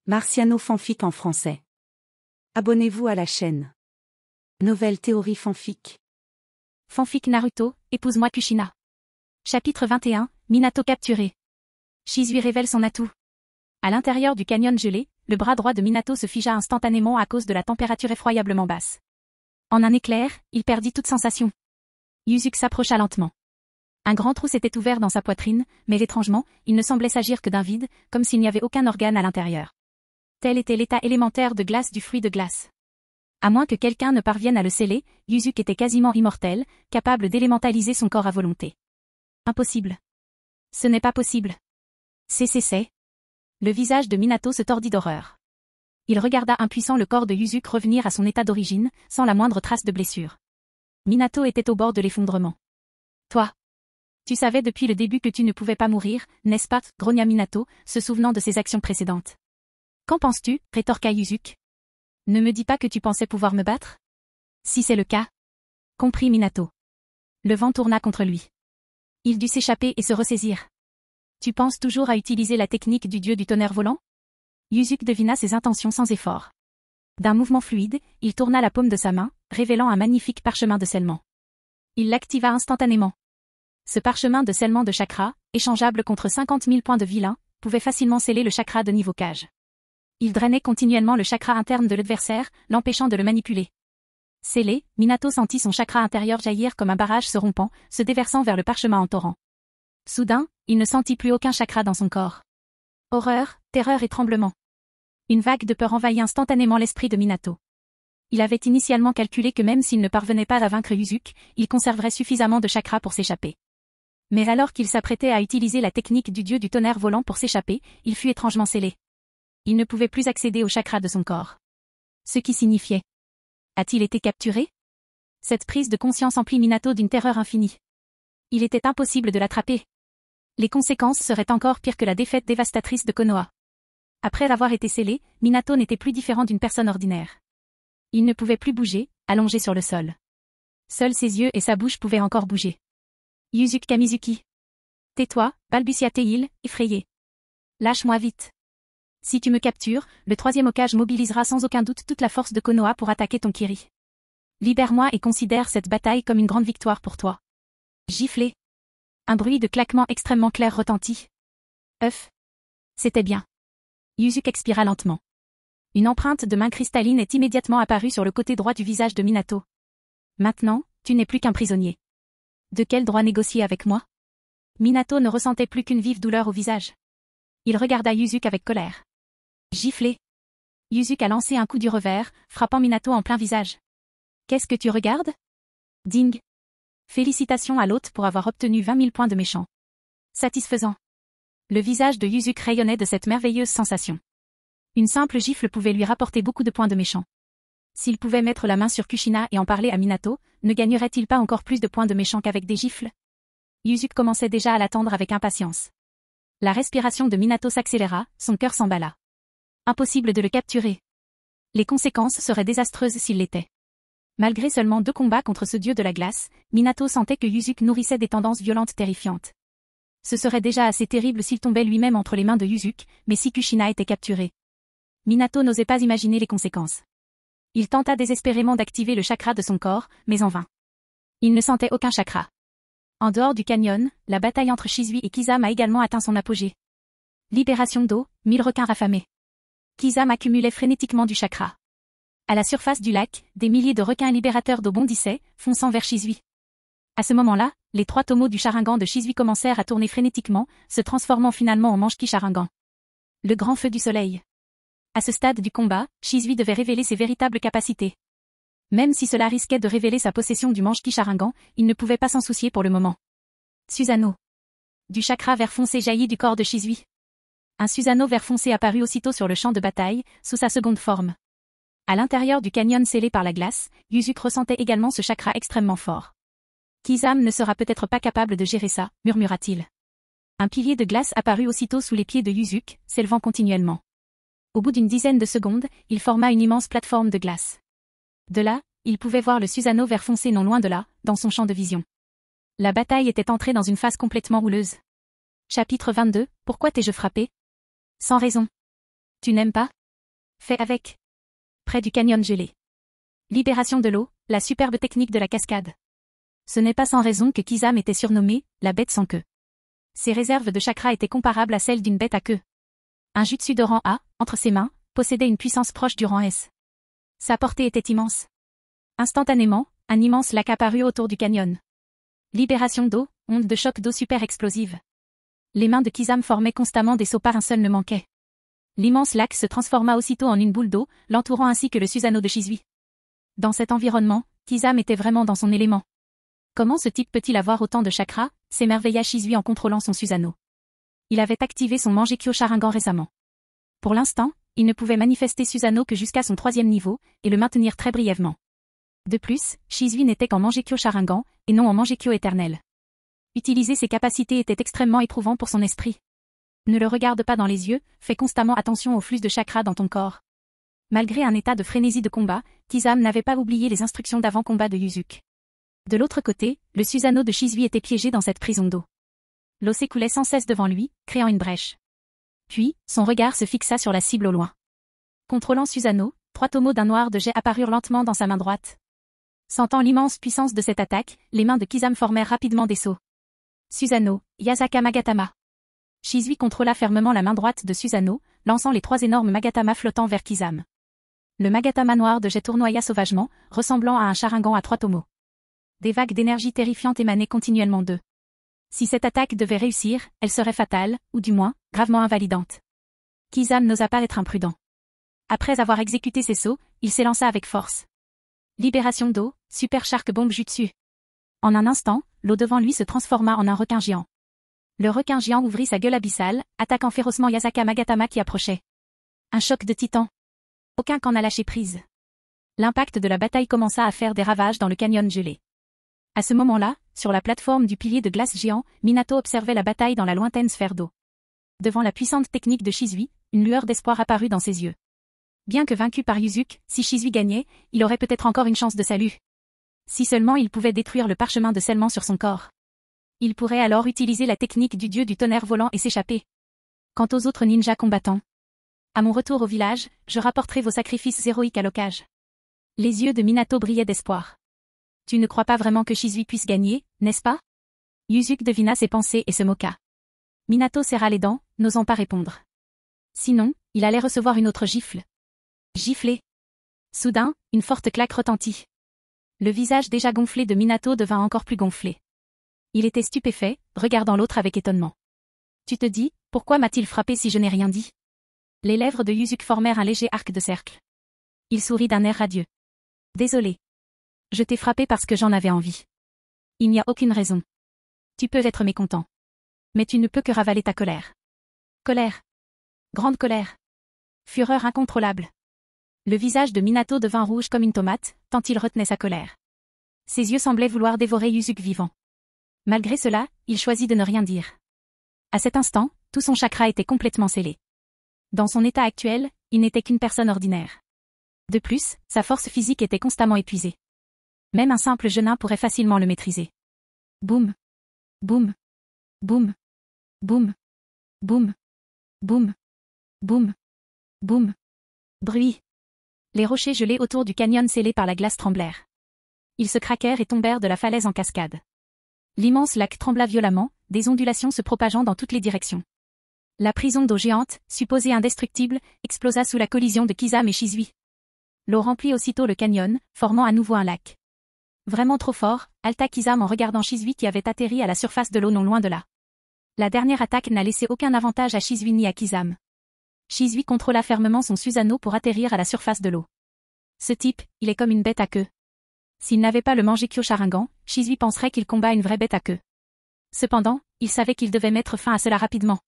Marciano fanfic en français. Abonnez-vous à la chaîne. Nouvelle théorie fanfic. Fanfic Naruto, épouse-moi Kushina. Chapitre 21, Minato capturé. Shizui révèle son atout. À l'intérieur du canyon gelé, le bras droit de Minato se figea instantanément à cause de la température effroyablement basse. En un éclair, il perdit toute sensation. Yuzuki s'approcha lentement. Un grand trou s'était ouvert dans sa poitrine, mais étrangement, il ne semblait s'agir que d'un vide, comme s'il n'y avait aucun organe à l'intérieur. Tel était l'état élémentaire de glace du fruit de glace. À moins que quelqu'un ne parvienne à le sceller, Yuzuki était quasiment immortel, capable d'élémentaliser son corps à volonté. Impossible. Ce n'est pas possible. C'est. Le visage de Minato se tordit d'horreur. Il regarda impuissant le corps de Yuzuki revenir à son état d'origine, sans la moindre trace de blessure. Minato était au bord de l'effondrement. Toi. Tu savais depuis le début que tu ne pouvais pas mourir, n'est-ce pas, grogna Minato, se souvenant de ses actions précédentes. Qu'en penses-tu, rétorqua Yuzuki. Ne me dis pas que tu pensais pouvoir me battre? Si c'est le cas. Comprit Minato. Le vent tourna contre lui. Il dut s'échapper et se ressaisir. Tu penses toujours à utiliser la technique du dieu du tonnerre volant? Yuzuki devina ses intentions sans effort. D'un mouvement fluide, il tourna la paume de sa main, révélant un magnifique parchemin de scellement. Il l'activa instantanément. Ce parchemin de scellement de chakra, échangeable contre 50 000 points de vilain, pouvait facilement sceller le chakra de niveau cage. Il drainait continuellement le chakra interne de l'adversaire, l'empêchant de le manipuler. Scellé, Minato sentit son chakra intérieur jaillir comme un barrage se rompant, se déversant vers le parchemin en torrent. Soudain, il ne sentit plus aucun chakra dans son corps. Horreur, terreur et tremblement. Une vague de peur envahit instantanément l'esprit de Minato. Il avait initialement calculé que même s'il ne parvenait pas à vaincre Yuzuki, il conserverait suffisamment de chakra pour s'échapper. Mais alors qu'il s'apprêtait à utiliser la technique du dieu du tonnerre volant pour s'échapper, il fut étrangement scellé. Il ne pouvait plus accéder au chakra de son corps. Ce qui signifiait. A-t-il été capturé? Cette prise de conscience emplit Minato d'une terreur infinie. Il était impossible de l'attraper. Les conséquences seraient encore pires que la défaite dévastatrice de Konoha. Après avoir été scellé, Minato n'était plus différent d'une personne ordinaire. Il ne pouvait plus bouger, allongé sur le sol. Seuls ses yeux et sa bouche pouvaient encore bouger. Yuzuki Kamizuki. Tais-toi, balbutia-t-il, effrayé. Lâche-moi vite. Si tu me captures, le troisième Hokage mobilisera sans aucun doute toute la force de Konoha pour attaquer ton Kiri. Libère-moi et considère cette bataille comme une grande victoire pour toi. Giflé. Un bruit de claquement extrêmement clair retentit. C'était bien. Yuzuki expira lentement. Une empreinte de main cristalline est immédiatement apparue sur le côté droit du visage de Minato. Maintenant, tu n'es plus qu'un prisonnier. De quel droit négocier avec moi? Minato ne ressentait plus qu'une vive douleur au visage. Il regarda Yuzuki avec colère. Giflé. Yuzuki a lancé un coup du revers, frappant Minato en plein visage. Qu'est-ce que tu regardes? Ding. Félicitations à l'hôte pour avoir obtenu 20 000 points de méchant. Satisfaisant. Le visage de Yuzuki rayonnait de cette merveilleuse sensation. Une simple gifle pouvait lui rapporter beaucoup de points de méchant. S'il pouvait mettre la main sur Kushina et en parler à Minato, ne gagnerait-il pas encore plus de points de méchant qu'avec des gifles? Yuzuki commençait déjà à l'attendre avec impatience. La respiration de Minato s'accéléra, son cœur s'emballa. Impossible de le capturer. Les conséquences seraient désastreuses s'il l'était. Malgré seulement 2 combats contre ce dieu de la glace, Minato sentait que Yuzuki nourrissait des tendances violentes terrifiantes. Ce serait déjà assez terrible s'il tombait lui-même entre les mains de Yuzuki, mais si Kushina était capturé. Minato n'osait pas imaginer les conséquences. Il tenta désespérément d'activer le chakra de son corps, mais en vain. Il ne sentait aucun chakra. En dehors du canyon, la bataille entre Shizui et Kizame a également atteint son apogée. Libération d'eau, 1000 requins raffamés. Kizame accumulait frénétiquement du chakra. À la surface du lac, des milliers de requins libérateurs d'eau bondissaient, fonçant vers Shizui. À ce moment-là, les 3 tomos du Sharingan de Shizui commencèrent à tourner frénétiquement, se transformant finalement en Mangekyō Sharingan. Le grand feu du soleil. À ce stade du combat, Shizui devait révéler ses véritables capacités. Même si cela risquait de révéler sa possession du Mangekyō Sharingan, il ne pouvait pas s'en soucier pour le moment. Susanoo. Du chakra vert foncé jaillit du corps de Shizui. Un Susanoo vert foncé apparut aussitôt sur le champ de bataille, sous sa seconde forme. À l'intérieur du canyon scellé par la glace, Yuzuki ressentait également ce chakra extrêmement fort. Kizame ne sera peut-être pas capable de gérer ça, murmura-t-il. Un pilier de glace apparut aussitôt sous les pieds de Yuzuki, s'élevant continuellement. Au bout d'une dizaine de secondes, il forma une immense plateforme de glace. De là, il pouvait voir le Susanoo vert foncé non loin de là, dans son champ de vision. La bataille était entrée dans une phase complètement houleuse. Chapitre 22, pourquoi t'ai-je frappé? Sans raison. Tu n'aimes pas? Fais avec. Près du canyon gelé. Libération de l'eau, la superbe technique de la cascade. Ce n'est pas sans raison que Kisame était surnommée la bête sans queue. Ses réserves de chakra étaient comparables à celles d'une bête à queue. Un jutsu de rang A, entre ses mains, possédait une puissance proche du rang S. Sa portée était immense. Instantanément, un immense lac apparut autour du canyon. Libération d'eau, onde de choc d'eau super explosive. Les mains de Kisame formaient constamment des sauts par un seul ne manquait. L'immense lac se transforma aussitôt en une boule d'eau, l'entourant ainsi que le Susanoo de Shisui. Dans cet environnement, Kisame était vraiment dans son élément. Comment ce type peut-il avoir autant de chakras? S'émerveilla Shisui en contrôlant son Susanoo. Il avait activé son Mangekyo Sharingan récemment. Pour l'instant, il ne pouvait manifester Susanoo que jusqu'à son 3e niveau, et le maintenir très brièvement. De plus, Shisui n'était qu'en Mangekyo Sharingan, et non en Mangekyo éternel. Utiliser ses capacités était extrêmement éprouvant pour son esprit. Ne le regarde pas dans les yeux, fais constamment attention au flux de chakras dans ton corps. Malgré un état de frénésie de combat, Kisame n'avait pas oublié les instructions d'avant-combat de Yuzuki. De l'autre côté, le Susanoo de Shisui était piégé dans cette prison d'eau. L'eau s'écoulait sans cesse devant lui, créant une brèche. Puis, son regard se fixa sur la cible au loin. Contrôlant Susanoo, 3 tomos d'un noir de jet apparurent lentement dans sa main droite. Sentant l'immense puissance de cette attaque, les mains de Kisame formèrent rapidement des sauts. Susanoo, Yasaka Magatama. Shisui contrôla fermement la main droite de Susanoo, lançant les 3 énormes Magatama flottants vers Kisame. Le Magatama noir de jet tournoya sauvagement, ressemblant à un Sharingan à 3 tomos. Des vagues d'énergie terrifiante émanaient continuellement d'eux. Si cette attaque devait réussir, elle serait fatale, ou du moins, gravement invalidante. Kisame n'osa pas être imprudent. Après avoir exécuté ses sauts, il s'élança avec force. Libération d'eau, Super Shark Bomb Jutsu. En un instant, l'eau devant lui se transforma en un requin géant. Le requin géant ouvrit sa gueule abyssale, attaquant férocement Yasaka Magatama qui approchait. Un choc de titan. Aucun qu'en a lâché prise. L'impact de la bataille commença à faire des ravages dans le canyon gelé. À ce moment-là, sur la plateforme du pilier de glace géant, Minato observait la bataille dans la lointaine sphère d'eau. Devant la puissante technique de Shisui, une lueur d'espoir apparut dans ses yeux. Bien que vaincu par Yuzuki, si Shisui gagnait, il aurait peut-être encore une chance de salut. Si seulement il pouvait détruire le parchemin de scellement sur son corps. Il pourrait alors utiliser la technique du dieu du tonnerre volant et s'échapper. Quant aux autres ninjas combattants. À mon retour au village, je rapporterai vos sacrifices héroïques à l'Hokage. Les yeux de Minato brillaient d'espoir. Tu ne crois pas vraiment que Shisui puisse gagner, n'est-ce pas? Yuzuki devina ses pensées et se moqua. Minato serra les dents, n'osant pas répondre. Sinon, il allait recevoir une autre gifle. Gifler. Soudain, une forte claque retentit. Le visage déjà gonflé de Minato devint encore plus gonflé. Il était stupéfait, regardant l'autre avec étonnement. Tu te dis, pourquoi m'a-t-il frappé si je n'ai rien dit? Les lèvres de Yuzuki formèrent un léger arc de cercle. Il sourit d'un air radieux. Désolé. Je t'ai frappé parce que j'en avais envie. Il n'y a aucune raison. Tu peux être mécontent. Mais tu ne peux que ravaler ta colère. Colère. Grande colère. Fureur incontrôlable. Le visage de Minato devint rouge comme une tomate, tant il retenait sa colère. Ses yeux semblaient vouloir dévorer Yuzuki vivant. Malgré cela, il choisit de ne rien dire. À cet instant, tout son chakra était complètement scellé. Dans son état actuel, il n'était qu'une personne ordinaire. De plus, sa force physique était constamment épuisée. Même un simple genin pourrait facilement le maîtriser. Boum. Boum. Boum. Boum. Boum. Boum. Boum. Boum. Bruit. Les rochers gelés autour du canyon scellé par la glace tremblèrent. Ils se craquèrent et tombèrent de la falaise en cascade. L'immense lac trembla violemment, des ondulations se propageant dans toutes les directions. La prison d'eau géante, supposée indestructible, explosa sous la collision de Kisame et Shisui. L'eau remplit aussitôt le canyon, formant à nouveau un lac. Vraiment trop fort, halta Kisame en regardant Shisui qui avait atterri à la surface de l'eau non loin de là. La dernière attaque n'a laissé aucun avantage à Shisui ni à Kisame. Shisui contrôla fermement son Susanoo pour atterrir à la surface de l'eau. Ce type, il est comme une bête à queue. S'il n'avait pas le Mangekyo Sharingan, Shisui penserait qu'il combat une vraie bête à queue. Cependant, il savait qu'il devait mettre fin à cela rapidement.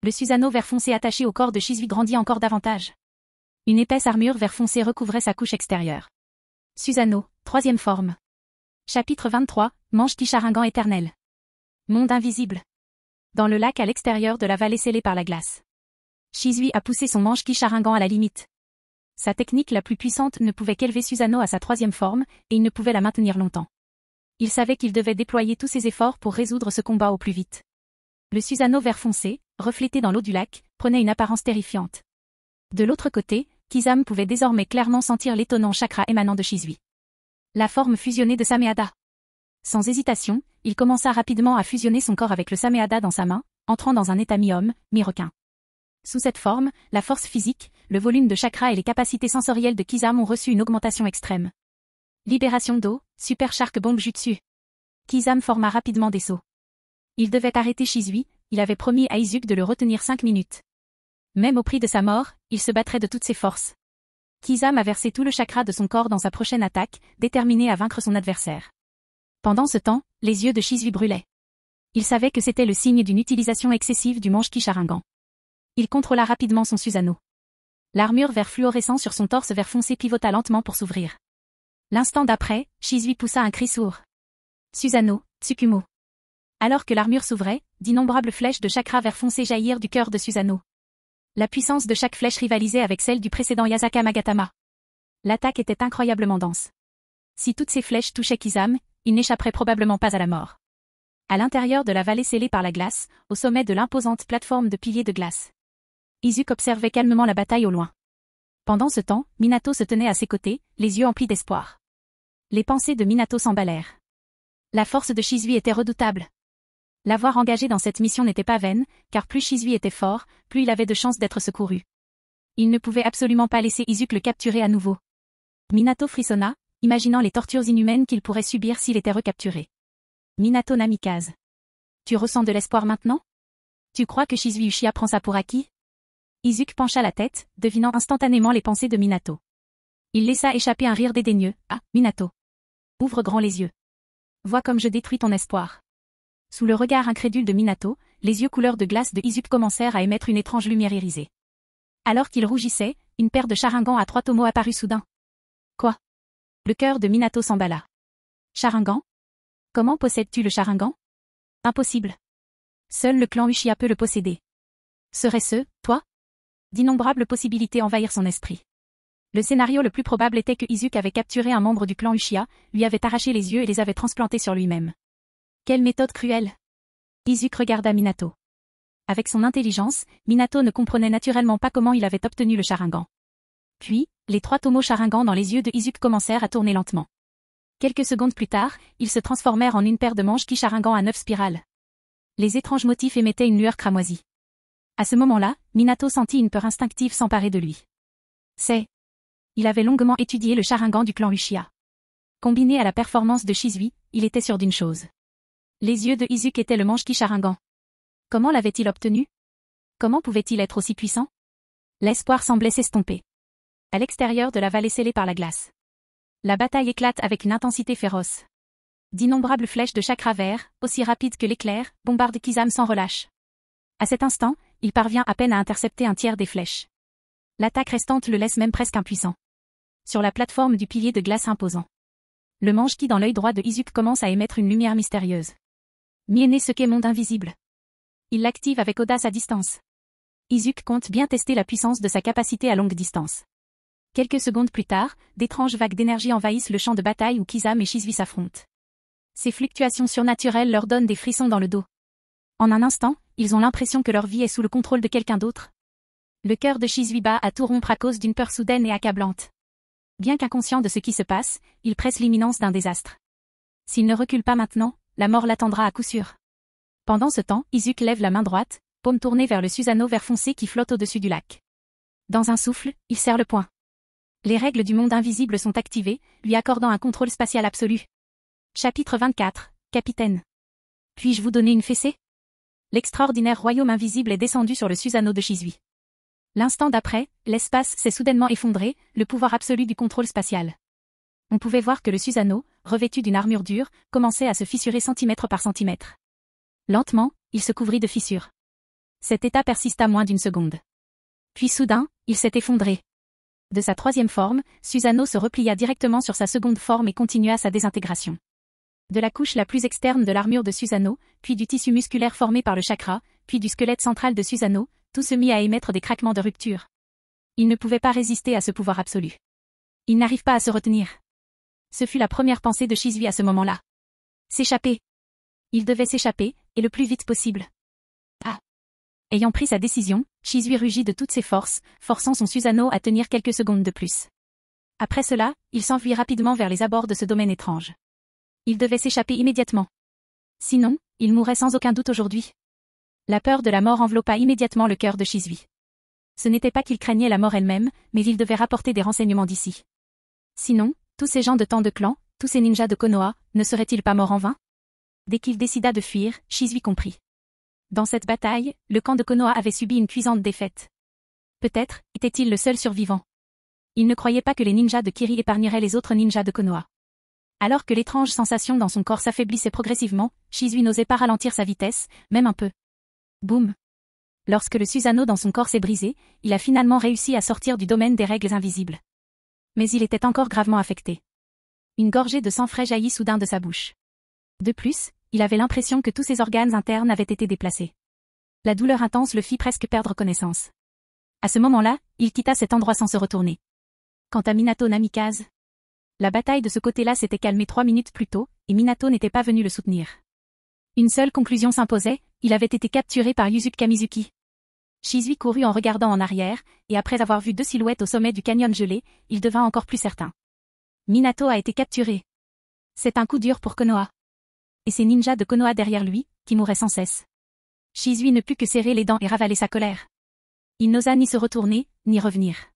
Le Susanoo vert foncé attaché au corps de Shisui grandit encore davantage. Une épaisse armure vert foncé recouvrait sa couche extérieure. Susanoo, 3e forme. Chapitre 23, Mangekyo Sharingan éternel. Monde invisible. Dans le lac à l'extérieur de la vallée scellée par la glace. Shisui a poussé son Mangekyo Sharingan à la limite. Sa technique la plus puissante ne pouvait qu'élever Susanoo à sa 3e forme, et il ne pouvait la maintenir longtemps. Il savait qu'il devait déployer tous ses efforts pour résoudre ce combat au plus vite. Le Susanoo vert foncé, reflété dans l'eau du lac, prenait une apparence terrifiante. De l'autre côté, Kizame pouvait désormais clairement sentir l'étonnant chakra émanant de Shizui. La forme fusionnée de Sameada. Sans hésitation, il commença rapidement à fusionner son corps avec le Sameada dans sa main, entrant dans un état mi-homme, mi-requin. Sous cette forme, la force physique, le volume de chakra et les capacités sensorielles de Kizame ont reçu une augmentation extrême. Libération d'eau, Super Shark Bomb Jutsu. Kizame forma rapidement des sauts. Il devait arrêter Shizui, il avait promis à Izuku de le retenir 5 minutes. Même au prix de sa mort, il se battrait de toutes ses forces. Kizame a versé tout le chakra de son corps dans sa prochaine attaque, déterminé à vaincre son adversaire. Pendant ce temps, les yeux de Shizui brûlaient. Il savait que c'était le signe d'une utilisation excessive du manche-ki Sharingan. Il contrôla rapidement son Susanoo. L'armure vert fluorescent sur son torse vert foncé pivota lentement pour s'ouvrir. L'instant d'après, Shizui poussa un cri sourd. Susanoo, Tsukumo. Alors que l'armure s'ouvrait, d'innombrables flèches de chakra vert foncé jaillirent du cœur de Susanoo. La puissance de chaque flèche rivalisait avec celle du précédent Yasaka Magatama. L'attaque était incroyablement dense. Si toutes ces flèches touchaient Kizame, il n'échapperait probablement pas à la mort. À l'intérieur de la vallée scellée par la glace, au sommet de l'imposante plateforme de piliers de glace, Izuku observait calmement la bataille au loin. Pendant ce temps, Minato se tenait à ses côtés, les yeux emplis d'espoir. Les pensées de Minato s'emballèrent. La force de Shizui était redoutable. L'avoir engagé dans cette mission n'était pas vaine, car plus Shizui était fort, plus il avait de chances d'être secouru. Il ne pouvait absolument pas laisser Izuku le capturer à nouveau. Minato frissonna, imaginant les tortures inhumaines qu'il pourrait subir s'il était recapturé. Minato Namikaze. Tu ressens de l'espoir maintenant? Tu crois que Shizui Uchiha prend ça pour acquis? Izuku pencha la tête, devinant instantanément les pensées de Minato. Il laissa échapper un rire dédaigneux. Ah, Minato. Ouvre grand les yeux. Vois comme je détruis ton espoir. Sous le regard incrédule de Minato, les yeux couleur de glace de Izuku commencèrent à émettre une étrange lumière irisée. Alors qu'il rougissait, une paire de Sharingan à 3 tomos apparut soudain. Quoi? Le cœur de Minato s'emballa. Sharingan? Comment possèdes-tu le Sharingan? Impossible. Seul le clan Uchiha peut le posséder. Serait-ce, toi? D'innombrables possibilités envahirent son esprit. Le scénario le plus probable était que Izuku avait capturé un membre du clan Uchiha, lui avait arraché les yeux et les avait transplantés sur lui-même. Quelle méthode cruelle! Izuku regarda Minato. Avec son intelligence, Minato ne comprenait naturellement pas comment il avait obtenu le Sharingan. Puis, les 3 tomos Sharingan dans les yeux de Izuku commencèrent à tourner lentement. Quelques secondes plus tard, ils se transformèrent en une paire de manches-ki Sharingan à 9 spirales. Les étranges motifs émettaient une lueur cramoisie. À ce moment-là, Minato sentit une peur instinctive s'emparer de lui. Il avait longuement étudié le Sharingan du clan Uchiha. Combiné à la performance de Shizui, il était sûr d'une chose. Les yeux de Izuku étaient le manche-ki Sharingan. Comment l'avait-il obtenu? Comment pouvait-il être aussi puissant? L'espoir semblait s'estomper. À l'extérieur de la vallée scellée par la glace, la bataille éclate avec une intensité féroce. D'innombrables flèches de chakra vert, aussi rapides que l'éclair, bombardent Kizame sans relâche. À cet instant, il parvient à peine à intercepter un tiers des flèches. L'attaque restante le laisse même presque impuissant. Sur la plateforme du pilier de glace imposant, le manche-ki dans l'œil droit de Izuku commence à émettre une lumière mystérieuse. Miene Seke monde invisible. Il l'active avec audace à distance. Izuku compte bien tester la puissance de sa capacité à longue distance. Quelques secondes plus tard, d'étranges vagues d'énergie envahissent le champ de bataille où Kizame et Shizui s'affrontent. Ces fluctuations surnaturelles leur donnent des frissons dans le dos. En un instant, ils ont l'impression que leur vie est sous le contrôle de quelqu'un d'autre. Le cœur de Shizui bat à tout rompre à cause d'une peur soudaine et accablante. Bien qu'inconscient de ce qui se passe, il presse l'imminence d'un désastre. S'il ne recule pas maintenant, la mort l'attendra à coup sûr. Pendant ce temps, Izuku lève la main droite, paume tournée vers le Susanoo vert foncé qui flotte au-dessus du lac. Dans un souffle, il serre le poing. Les règles du monde invisible sont activées, lui accordant un contrôle spatial absolu. Chapitre 24, Capitaine. Puis-je vous donner une fessée? L'extraordinaire royaume invisible est descendu sur le Susanoo de Shizui. L'instant d'après, l'espace s'est soudainement effondré, le pouvoir absolu du contrôle spatial. On pouvait voir que le Susanoo, revêtu d'une armure dure, commençait à se fissurer centimètre par centimètre. Lentement, il se couvrit de fissures. Cet état persista moins d'une seconde. Puis soudain, il s'est effondré. De sa 3e forme, Susanoo se replia directement sur sa 2e forme et continua sa désintégration. De la couche la plus externe de l'armure de Susanoo, puis du tissu musculaire formé par le chakra, puis du squelette central de Susanoo, tout se mit à émettre des craquements de rupture. Il ne pouvait pas résister à ce pouvoir absolu. Il n'arrive pas à se retenir. Ce fut la première pensée de Shizui à ce moment-là. S'échapper. Il devait s'échapper, et le plus vite possible. Ah. Ayant pris sa décision, Shizui rugit de toutes ses forces, forçant son Susanoo à tenir quelques secondes de plus. Après cela, il s'enfuit rapidement vers les abords de ce domaine étrange. Il devait s'échapper immédiatement. Sinon, il mourrait sans aucun doute aujourd'hui. La peur de la mort enveloppa immédiatement le cœur de Shizui. Ce n'était pas qu'il craignait la mort elle-même, mais il devait rapporter des renseignements d'ici. Sinon, tous ces gens de tant de clans, tous ces ninjas de Konoha, ne seraient-ils pas morts en vain? Dès qu'il décida de fuir, Shizui comprit. Dans cette bataille, le camp de Konoha avait subi une cuisante défaite. Peut-être était-il le seul survivant. Il ne croyait pas que les ninjas de Kiri épargneraient les autres ninjas de Konoha. Alors que l'étrange sensation dans son corps s'affaiblissait progressivement, Shizui n'osait pas ralentir sa vitesse, même un peu. Boum. Lorsque le Susanoo dans son corps s'est brisé, il a finalement réussi à sortir du domaine des règles invisibles. Mais il était encore gravement affecté. Une gorgée de sang frais jaillit soudain de sa bouche. De plus, il avait l'impression que tous ses organes internes avaient été déplacés. La douleur intense le fit presque perdre connaissance. À ce moment-là, il quitta cet endroit sans se retourner. Quant à Minato Namikaze, la bataille de ce côté-là s'était calmée 3 minutes plus tôt, et Minato n'était pas venu le soutenir. Une seule conclusion s'imposait, il avait été capturé par Yuzuki Kamizuki. Shizui courut en regardant en arrière, et après avoir vu 2 silhouettes au sommet du canyon gelé, il devint encore plus certain. Minato a été capturé. C'est un coup dur pour Konoha. Et ces ninjas de Konoha derrière lui, qui mouraient sans cesse. Shizui ne put que serrer les dents et ravaler sa colère. Il n'osa ni se retourner, ni revenir.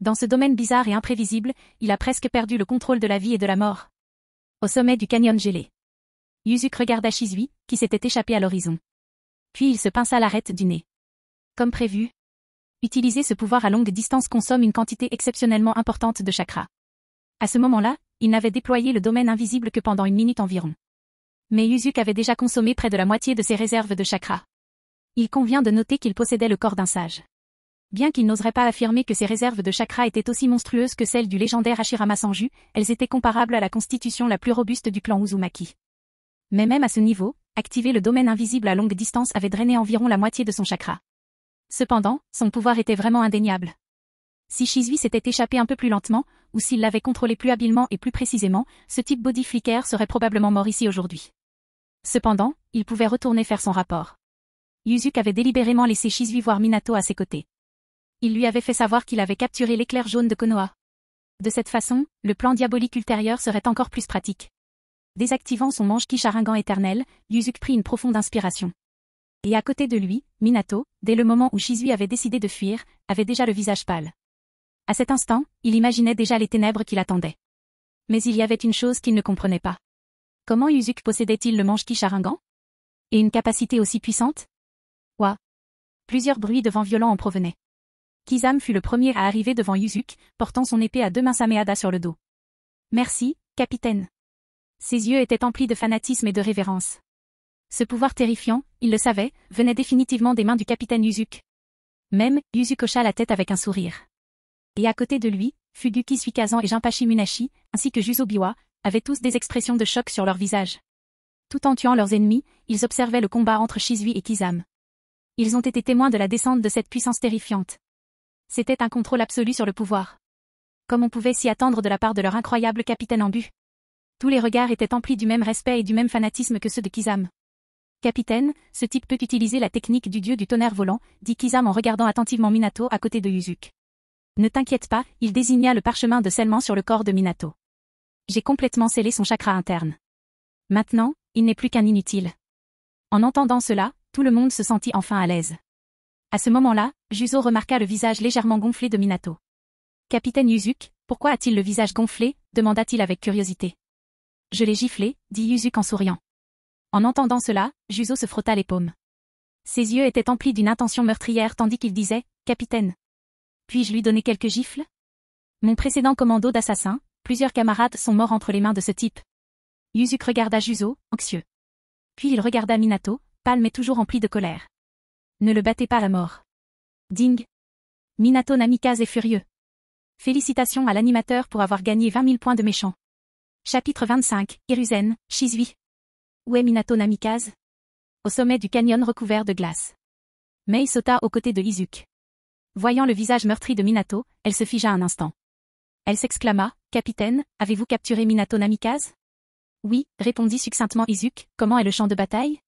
Dans ce domaine bizarre et imprévisible, il a presque perdu le contrôle de la vie et de la mort. Au sommet du canyon gelé. Yuzuki regarda Shizui, qui s'était échappé à l'horizon. Puis il se pinça l'arête du nez. Comme prévu. Utiliser ce pouvoir à longue distance consomme une quantité exceptionnellement importante de chakra. À ce moment-là, il n'avait déployé le domaine invisible que pendant 1 minute environ. Mais Yuzuki avait déjà consommé près de la moitié de ses réserves de chakra. Il convient de noter qu'il possédait le corps d'un sage. Bien qu'il n'oserait pas affirmer que ses réserves de chakra étaient aussi monstrueuses que celles du légendaire Hashirama Sanju, elles étaient comparables à la constitution la plus robuste du clan Uzumaki. Mais même à ce niveau, activer le domaine invisible à longue distance avait drainé environ la moitié de son chakra. Cependant, son pouvoir était vraiment indéniable. Si Shizui s'était échappé un peu plus lentement, ou s'il l'avait contrôlé plus habilement et plus précisément, ce type body flicker serait probablement mort ici aujourd'hui. Cependant, il pouvait retourner faire son rapport. Yuzuki avait délibérément laissé Shizui voir Minato à ses côtés. Il lui avait fait savoir qu'il avait capturé l'éclair jaune de Konoha. De cette façon, le plan diabolique ultérieur serait encore plus pratique. Désactivant son manche-ki Sharingan éternel, Yuzuki prit une profonde inspiration. Et à côté de lui, Minato, dès le moment où Shizui avait décidé de fuir, avait déjà le visage pâle. À cet instant, il imaginait déjà les ténèbres qui l'attendaient. Mais il y avait une chose qu'il ne comprenait pas. Comment Yuzuki possédait-il le manche-ki Sharingan? Et une capacité aussi puissante? Ouah! Plusieurs bruits de vent violents en provenaient. Kizame fut le premier à arriver devant Yuzuki, portant son épée à 2 mains Sameada sur le dos. Merci, capitaine. Ses yeux étaient emplis de fanatisme et de révérence. Ce pouvoir terrifiant, il le savait, venait définitivement des mains du capitaine Yuzuki. Même, Yuzuki hocha la tête avec un sourire. Et à côté de lui, Fuguki Suikazan et Jinpachi Munashi, ainsi que Juzo Biwa, avaient tous des expressions de choc sur leur visage. Tout en tuant leurs ennemis, ils observaient le combat entre Shizui et Kizame. Ils ont été témoins de la descente de cette puissance terrifiante. C'était un contrôle absolu sur le pouvoir. Comme on pouvait s'y attendre de la part de leur incroyable capitaine en but. Tous les regards étaient emplis du même respect et du même fanatisme que ceux de Kizame. Capitaine, ce type peut utiliser la technique du dieu du tonnerre volant, dit Kizame en regardant attentivement Minato à côté de Yuzuki. Ne t'inquiète pas, il désigna le parchemin de scellement sur le corps de Minato. J'ai complètement scellé son chakra interne. Maintenant, il n'est plus qu'un inutile. En entendant cela, tout le monde se sentit enfin à l'aise. À ce moment-là, Juzo remarqua le visage légèrement gonflé de Minato. Capitaine Yuzuki, pourquoi a-t-il le visage gonflé, demanda-t-il avec curiosité. Je l'ai giflé, dit Yuzuki en souriant. En entendant cela, Juzo se frotta les paumes. Ses yeux étaient emplis d'une intention meurtrière tandis qu'il disait, Capitaine. Puis-je lui donner quelques gifles? Mon précédent commando d'assassins, plusieurs camarades sont morts entre les mains de ce type. Yuzuki regarda Juzo, anxieux. Puis il regarda Minato, pâle mais toujours empli de colère. Ne le battez pas à mort. Ding. Minato Namikaze est furieux. Félicitations à l'animateur pour avoir gagné 20 000 points de méchant. Chapitre 25, Hiruzen, Shizui. Où est Minato Namikaze? Au sommet du canyon recouvert de glace. Mei sauta aux côtés de Izuku. Voyant le visage meurtri de Minato, elle se figea un instant. Elle s'exclama, Capitaine, avez-vous capturé Minato Namikaze? Oui, répondit succinctement Izuku, comment est le champ de bataille?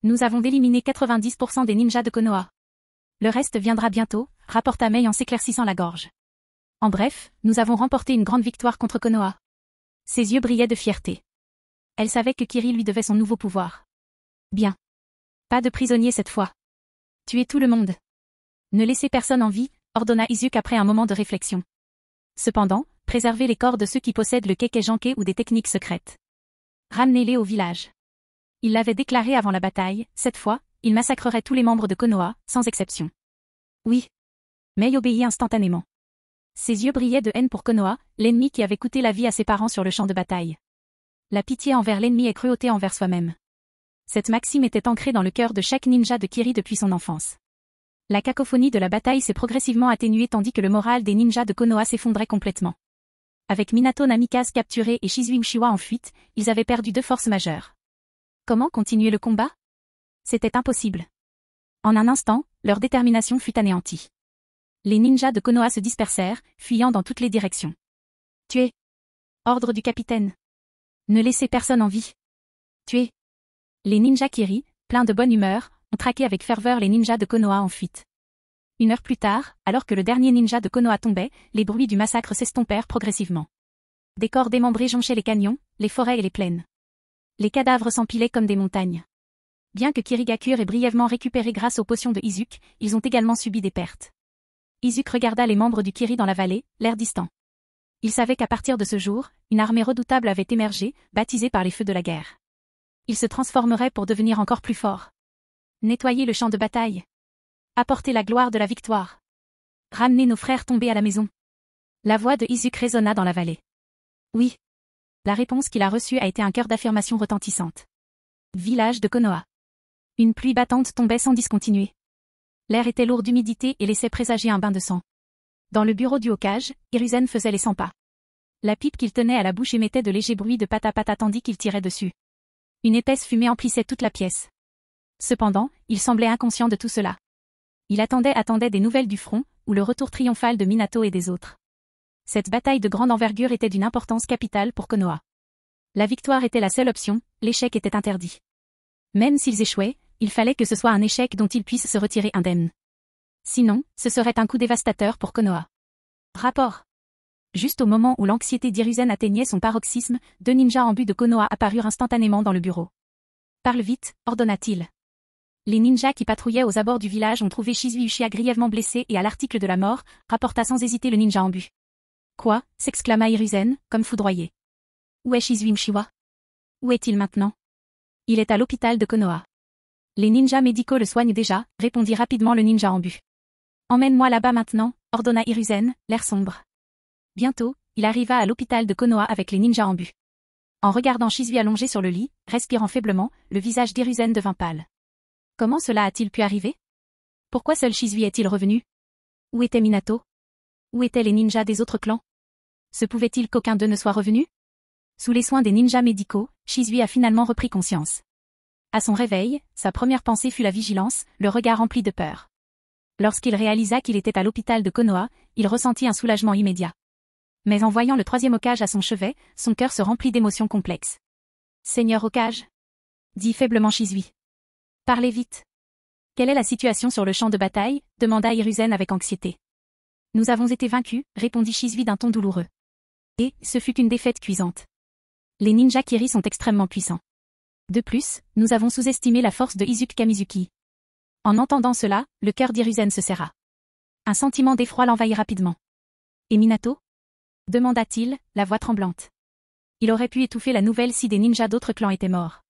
Nous avons éliminé 90% des ninjas de Konoha. Le reste viendra bientôt, rapporta Mei en s'éclaircissant la gorge. En bref, nous avons remporté une grande victoire contre Konoha. Ses yeux brillaient de fierté. Elle savait que Kiri lui devait son nouveau pouvoir. Bien. Pas de prisonniers cette fois. Tuez tout le monde. Ne laissez personne en vie, ordonna Izuku après un moment de réflexion. Cependant, préservez les corps de ceux qui possèdent le Kekkei ou des techniques secrètes. Ramenez-les au village. Il l'avait déclaré avant la bataille, cette fois, il massacrerait tous les membres de Konoha, sans exception. Oui. Mei obéit instantanément. Ses yeux brillaient de haine pour Konoha, l'ennemi qui avait coûté la vie à ses parents sur le champ de bataille. La pitié envers l'ennemi est cruauté envers soi-même. Cette maxime était ancrée dans le cœur de chaque ninja de Kiri depuis son enfance. La cacophonie de la bataille s'est progressivement atténuée tandis que le moral des ninjas de Konoha s'effondrait complètement. Avec Minato Namikaze capturé et Shizui Uchiwa en fuite, ils avaient perdu deux forces majeures. Comment continuer le combat? C'était impossible. En un instant, leur détermination fut anéantie. Les ninjas de Konoha se dispersèrent, fuyant dans toutes les directions. Tuez. Ordre du capitaine. Ne laissez personne en vie. Tuez. Les ninjas Kiri, pleins de bonne humeur, ont traqué avec ferveur les ninjas de Konoha en fuite. Une heure plus tard, alors que le dernier ninja de Konoha tombait, les bruits du massacre s'estompèrent progressivement. Des corps démembrés jonchaient les canyons, les forêts et les plaines. Les cadavres s'empilaient comme des montagnes. Bien que Kirigakure ait brièvement récupéré grâce aux potions de Izuku, ils ont également subi des pertes. Izuku regarda les membres du Kiri dans la vallée, l'air distant. Il savait qu'à partir de ce jour, une armée redoutable avait émergé, baptisée par les feux de la guerre. Il se transformerait pour devenir encore plus fort. Nettoyer le champ de bataille. Apporter la gloire de la victoire. Ramener nos frères tombés à la maison. La voix de Izuku résonna dans la vallée. Oui. La réponse qu'il a reçue a été un chœur d'affirmation retentissante. Village de Konoha. Une pluie battante tombait sans discontinuer. L'air était lourd d'humidité et laissait présager un bain de sang. Dans le bureau du Hokage, Hiruzen faisait les 100 pas. La pipe qu'il tenait à la bouche émettait de légers bruits de pata-pata tandis qu'il tirait dessus. Une épaisse fumée emplissait toute la pièce. Cependant, il semblait inconscient de tout cela. Il attendait des nouvelles du front, ou le retour triomphal de Minato et des autres. Cette bataille de grande envergure était d'une importance capitale pour Konoha. La victoire était la seule option, l'échec était interdit. Même s'ils échouaient, il fallait que ce soit un échec dont ils puissent se retirer indemnes. Sinon, ce serait un coup dévastateur pour Konoha. Rapport. Juste au moment où l'anxiété d'Hiruzen atteignait son paroxysme, deux ninjas en but de Konoha apparurent instantanément dans le bureau. Parle vite, ordonna-t-il. Les ninjas qui patrouillaient aux abords du village ont trouvé Shizui Uchiha grièvement blessé et à l'article de la mort, rapporta sans hésiter le ninja en but. Quoi? S'exclama Hiruzen, comme foudroyé. Où est Shizui Uchiha? Où est-il maintenant? Il est à l'hôpital de Konoha. Les ninjas médicaux le soignent déjà, répondit rapidement le ninja en but. Emmène-moi là-bas maintenant, ordonna Hiruzen, l'air sombre. Bientôt, il arriva à l'hôpital de Konoha avec les ninjas en but. En regardant Shizui allongé sur le lit, respirant faiblement, le visage d'Hiruzen devint pâle. Comment cela a-t-il pu arriver? Pourquoi seul Shizui est-il revenu? Où était Minato? Où étaient les ninjas des autres clans? Se pouvait-il qu'aucun d'eux ne soit revenu? Sous les soins des ninjas médicaux, Shizui a finalement repris conscience. À son réveil, sa première pensée fut la vigilance, le regard rempli de peur. Lorsqu'il réalisa qu'il était à l'hôpital de Konoha, il ressentit un soulagement immédiat. Mais en voyant le troisième Hokage à son chevet, son cœur se remplit d'émotions complexes. « Seigneur Hokage » dit faiblement Shizui. « Parlez vite. » « Quelle est la situation sur le champ de bataille » demanda Hiruzen avec anxiété. « Nous avons été vaincus » répondit Shizui d'un ton douloureux. Et ce fut une défaite cuisante. Les ninjas Kiri sont extrêmement puissants. De plus, nous avons sous-estimé la force de Izuku Kamizuki. En entendant cela, le cœur d'Hiruzen se serra. Un sentiment d'effroi l'envahit rapidement. Et Minato? Demanda-t-il, la voix tremblante. Il aurait pu étouffer la nouvelle si des ninjas d'autres clans étaient morts.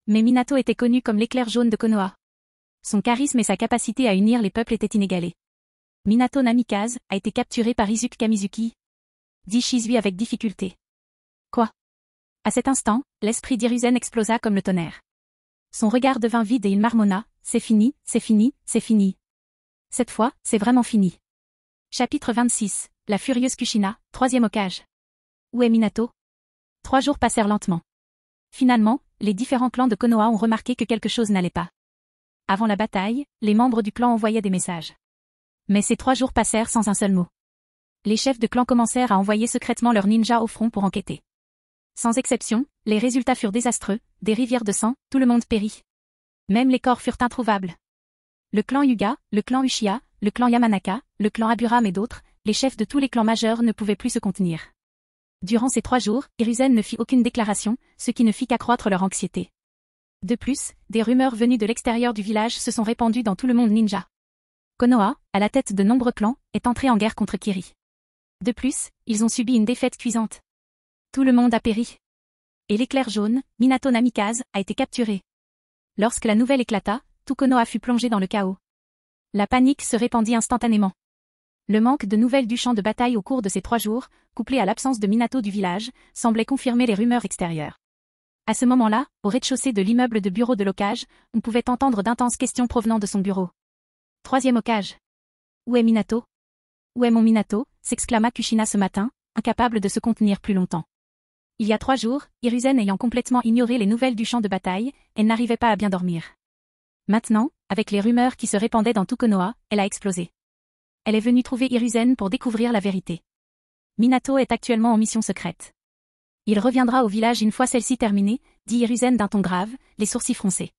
Mais Minato était connu comme l'éclair jaune de Konoha. Son charisme et sa capacité à unir les peuples étaient inégalés. Minato Namikaze a été capturé par Izuku Kamizuki, dit Shizui avec difficulté. Quoi? À cet instant, l'esprit d'Hiruzen explosa comme le tonnerre. Son regard devint vide et il marmonna, c'est fini, c'est fini, c'est fini. Cette fois, c'est vraiment fini. Chapitre 26, la furieuse Kushina, troisième Hokage. Où est Minato? 3 jours passèrent lentement. Finalement, les différents clans de Konoha ont remarqué que quelque chose n'allait pas. Avant la bataille, les membres du clan envoyaient des messages. Mais ces 3 jours passèrent sans un seul mot. Les chefs de clan commencèrent à envoyer secrètement leurs ninjas au front pour enquêter. Sans exception, les résultats furent désastreux, des rivières de sang, tout le monde périt. Même les corps furent introuvables. Le clan Hyuga, le clan Uchiha, le clan Yamanaka, le clan Aburam et d'autres, les chefs de tous les clans majeurs ne pouvaient plus se contenir. Durant ces 3 jours, Hiruzen ne fit aucune déclaration, ce qui ne fit qu'accroître leur anxiété. De plus, des rumeurs venues de l'extérieur du village se sont répandues dans tout le monde ninja. Konoha, à la tête de nombreux clans, est entré en guerre contre Kiri. De plus, ils ont subi une défaite cuisante. Tout le monde a péri. Et l'éclair jaune, Minato Namikaze, a été capturé. Lorsque la nouvelle éclata, tout Konoha fut plongé dans le chaos. La panique se répandit instantanément. Le manque de nouvelles du champ de bataille au cours de ces 3 jours, couplé à l'absence de Minato du village, semblait confirmer les rumeurs extérieures. À ce moment-là, au rez-de-chaussée de l'immeuble de bureau de l'Hokage, on pouvait entendre d'intenses questions provenant de son bureau. 3e Hokage. Où est Minato? Où est mon Minato? S'exclama Kushina ce matin, incapable de se contenir plus longtemps. Il y a 3 jours, Hiruzen ayant complètement ignoré les nouvelles du champ de bataille, elle n'arrivait pas à bien dormir. Maintenant, avec les rumeurs qui se répandaient dans tout Konoha, elle a explosé. Elle est venue trouver Hiruzen pour découvrir la vérité. Minato est actuellement en mission secrète. Il reviendra au village une fois celle-ci terminée, dit Hiruzen d'un ton grave, les sourcils froncés.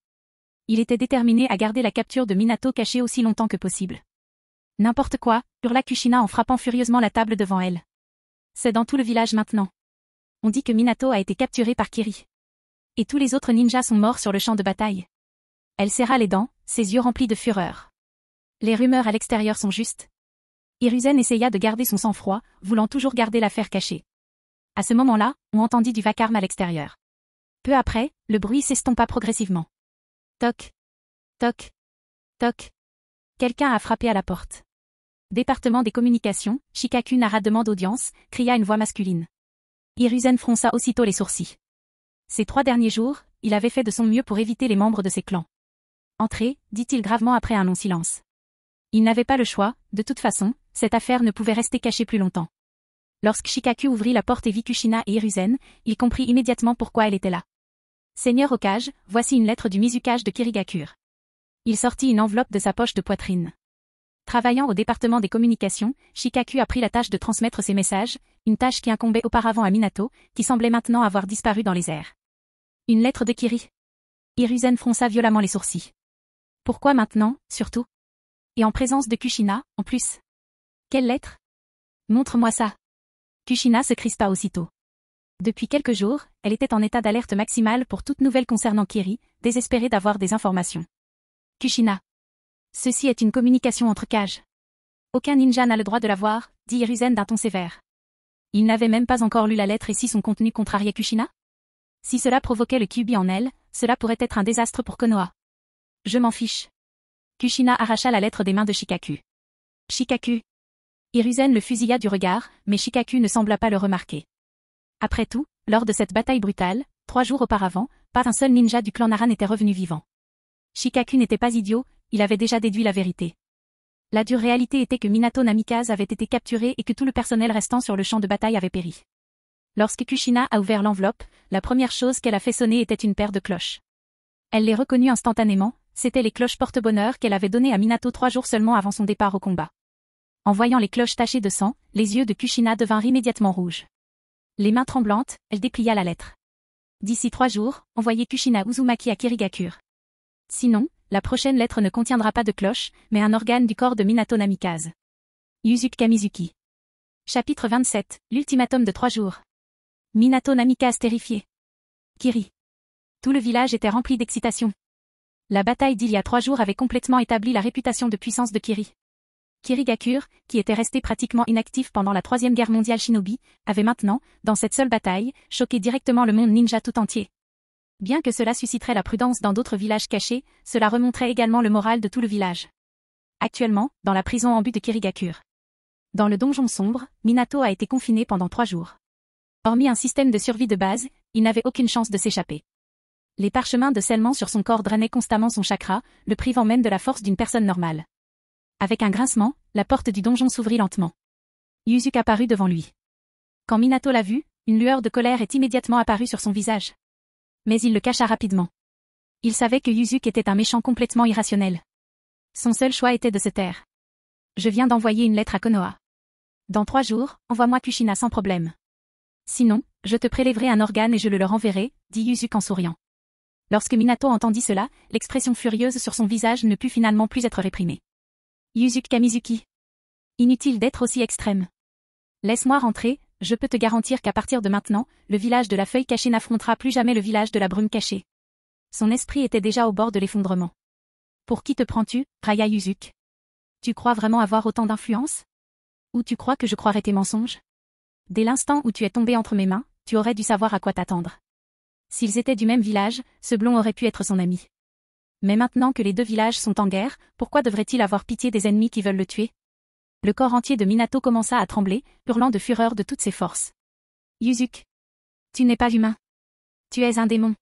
Il était déterminé à garder la capture de Minato cachée aussi longtemps que possible. N'importe quoi, hurla Kushina en frappant furieusement la table devant elle. C'est dans tout le village maintenant. On dit que Minato a été capturé par Kiri. Et tous les autres ninjas sont morts sur le champ de bataille. Elle serra les dents, ses yeux remplis de fureur. Les rumeurs à l'extérieur sont justes. Hiruzen essaya de garder son sang-froid, voulant toujours garder l'affaire cachée. À ce moment-là, on entendit du vacarme à l'extérieur. Peu après, le bruit s'estompa progressivement. Toc. Toc. Toc. Quelqu'un a frappé à la porte. Département des communications, Shikaku Nara demande audience, cria une voix masculine. Hiruzen fronça aussitôt les sourcils. Ces 3 derniers jours, il avait fait de son mieux pour éviter les membres de ses clans. Entrez, dit-il gravement après un long silence. Il n'avait pas le choix, de toute façon, cette affaire ne pouvait rester cachée plus longtemps. Lorsque Shikaku ouvrit la porte et vit Kushina et Hiruzen, il comprit immédiatement pourquoi elle était là. Seigneur Hokage, voici une lettre du Mizukage de Kirigakure. Il sortit une enveloppe de sa poche de poitrine. Travaillant au département des communications, Shikaku a pris la tâche de transmettre ses messages, une tâche qui incombait auparavant à Minato, qui semblait maintenant avoir disparu dans les airs. Une lettre de Kiri. Hiruzen fronça violemment les sourcils. Pourquoi maintenant, surtout? Et en présence de Kushina, en plus. Quelle lettre? Montre-moi ça. Kushina se crispa aussitôt. Depuis quelques jours, elle était en état d'alerte maximale pour toute nouvelle concernant Kiri, désespérée d'avoir des informations. Kushina. Ceci est une communication entre Kage. Aucun ninja n'a le droit de la voir, dit Hiruzen d'un ton sévère. Il n'avait même pas encore lu la lettre et si son contenu contrariait Kushina? Si cela provoquait le Kyuubi en elle, cela pourrait être un désastre pour Konoha. Je m'en fiche. Kushina arracha la lettre des mains de Shikaku. Shikaku. Hiruzen le fusilla du regard, mais Shikaku ne sembla pas le remarquer. Après tout, lors de cette bataille brutale, 3 jours auparavant, pas un seul ninja du clan Nara n'était revenu vivant. Shikaku n'était pas idiot, il avait déjà déduit la vérité. La dure réalité était que Minato Namikaze avait été capturé et que tout le personnel restant sur le champ de bataille avait péri. Lorsque Kushina a ouvert l'enveloppe, la première chose qu'elle a fait sonner était une paire de cloches. Elle les reconnut instantanément, c'étaient les cloches porte-bonheur qu'elle avait données à Minato 3 jours seulement avant son départ au combat. En voyant les cloches tachées de sang, les yeux de Kushina devinrent immédiatement rouges. Les mains tremblantes, elle déplia la lettre. D'ici 3 jours, envoyez Kushina Uzumaki à Kirigakure. Sinon, la prochaine lettre ne contiendra pas de cloche, mais un organe du corps de Minato Namikaze. Yuzuki Kamizuki. Chapitre 27, l'ultimatum de 3 jours. Minato Namikaze terrifié. Kiri. Tout le village était rempli d'excitation. La bataille d'il y a 3 jours avait complètement établi la réputation de puissance de Kiri. Kirigakure, qui était resté pratiquement inactif pendant la 3e guerre mondiale shinobi, avait maintenant, dans cette seule bataille, choqué directement le monde ninja tout entier. Bien que cela susciterait la prudence dans d'autres villages cachés, cela remonterait également le moral de tout le village. Actuellement, dans la prison en but de Kirigakure. Dans le donjon sombre, Minato a été confiné pendant 3 jours. Hormis un système de survie de base, il n'avait aucune chance de s'échapper. Les parchemins de scellement sur son corps drainaient constamment son chakra, le privant même de la force d'une personne normale. Avec un grincement, la porte du donjon s'ouvrit lentement. Yuzuki apparut devant lui. Quand Minato l'a vu, une lueur de colère est immédiatement apparue sur son visage. Mais il le cacha rapidement. Il savait que Yuzuki était un méchant complètement irrationnel. Son seul choix était de se taire. Je viens d'envoyer une lettre à Konoha. Dans 3 jours, envoie-moi Kushina sans problème. Sinon, je te prélèverai un organe et je le leur enverrai, dit Yuzuki en souriant. Lorsque Minato entendit cela, l'expression furieuse sur son visage ne put finalement plus être réprimée. Yuzuki Kamizuki. Inutile d'être aussi extrême. Laisse-moi rentrer, je peux te garantir qu'à partir de maintenant, le village de la feuille cachée n'affrontera plus jamais le village de la brume cachée. Son esprit était déjà au bord de l'effondrement. Pour qui te prends-tu, Raya Yuzuki? Tu crois vraiment avoir autant d'influence? Ou tu crois que je croirais tes mensonges? Dès l'instant où tu es tombé entre mes mains, tu aurais dû savoir à quoi t'attendre. S'ils étaient du même village, ce blond aurait pu être son ami. Mais maintenant que les deux villages sont en guerre, pourquoi devrait-il avoir pitié des ennemis qui veulent le tuer? Le corps entier de Minato commença à trembler, hurlant de fureur de toutes ses forces. Yuzuki. Tu n'es pas humain. Tu es un démon.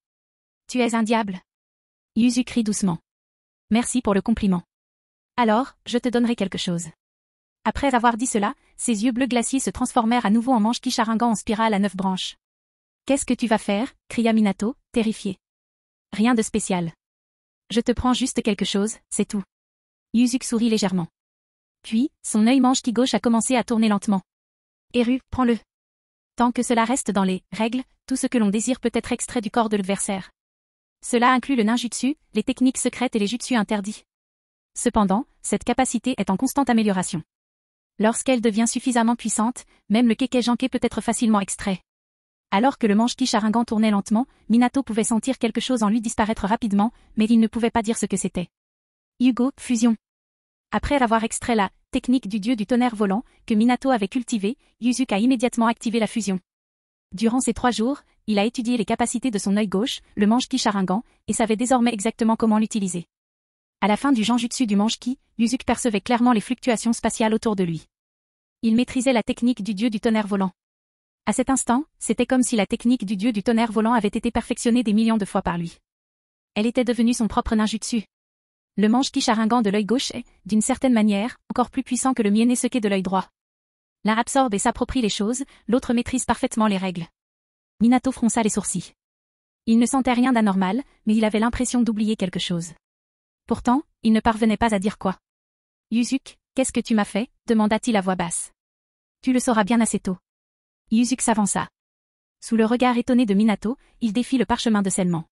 Tu es un diable. Yuzuki rit doucement. Merci pour le compliment. Alors, je te donnerai quelque chose. Après avoir dit cela, ses yeux bleus glaciers se transformèrent à nouveau en manche Kisharingan en spirale à 9 branches. Qu'est-ce que tu vas faire? Cria Minato, terrifié. Rien de spécial. Je te prends juste quelque chose, c'est tout. Yuzuki sourit légèrement. Puis, son œil manche gauche a commencé à tourner lentement. Eru, prends-le. Tant que cela reste dans les règles, tout ce que l'on désire peut être extrait du corps de l'adversaire. Cela inclut le ninjutsu, les techniques secrètes et les jutsu interdits. Cependant, cette capacité est en constante amélioration. Lorsqu'elle devient suffisamment puissante, même le Kekkei peut être facilement extrait. Alors que le manche Kisharingan tournait lentement, Minato pouvait sentir quelque chose en lui disparaître rapidement, mais il ne pouvait pas dire ce que c'était. Yugo, fusion. Après avoir extrait la technique du dieu du tonnerre volant, que Minato avait cultivée, Yuzuki a immédiatement activé la fusion. Durant ces 3 jours, il a étudié les capacités de son œil gauche, le manche Kisharingan, et savait désormais exactement comment l'utiliser. À la fin du Genjutsu du manche Ki, Yuzuki percevait clairement les fluctuations spatiales autour de lui. Il maîtrisait la technique du dieu du tonnerre volant. À cet instant, c'était comme si la technique du dieu du tonnerre volant avait été perfectionnée des millions de fois par lui. Elle était devenue son propre ninjutsu. Le manche Kisharingan de l'œil gauche est, d'une certaine manière, encore plus puissant que le Mieneseke de l'œil droit. L'un absorbe et s'approprie les choses, l'autre maîtrise parfaitement les règles. Minato fronça les sourcils. Il ne sentait rien d'anormal, mais il avait l'impression d'oublier quelque chose. Pourtant, il ne parvenait pas à dire quoi. Yuzuki, qu'est-ce que tu m'as fait? Demanda-t-il à voix basse. Tu le sauras bien assez tôt. Yuzuki s'avança. Sous le regard étonné de Minato, il défit le parchemin de scellement.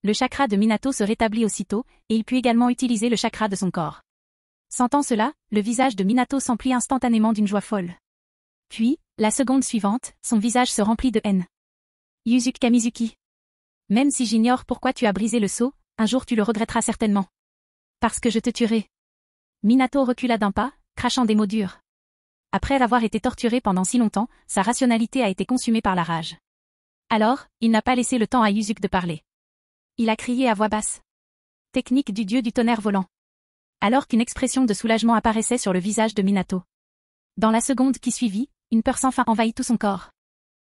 Le chakra de Minato se rétablit aussitôt, et il put également utiliser le chakra de son corps. Sentant cela, le visage de Minato s'emplit instantanément d'une joie folle. Puis, la seconde suivante, son visage se remplit de haine. Yuzuki Kamizuki. Même si j'ignore pourquoi tu as brisé le sceau, un jour tu le regretteras certainement. Parce que je te tuerai. Minato recula d'un pas, crachant des mots durs. Après avoir été torturé pendant si longtemps, sa rationalité a été consumée par la rage. Alors, il n'a pas laissé le temps à Yuzuki de parler. Il a crié à voix basse. Technique du dieu du tonnerre volant. Alors qu'une expression de soulagement apparaissait sur le visage de Minato. Dans la seconde qui suivit, une peur sans fin envahit tout son corps.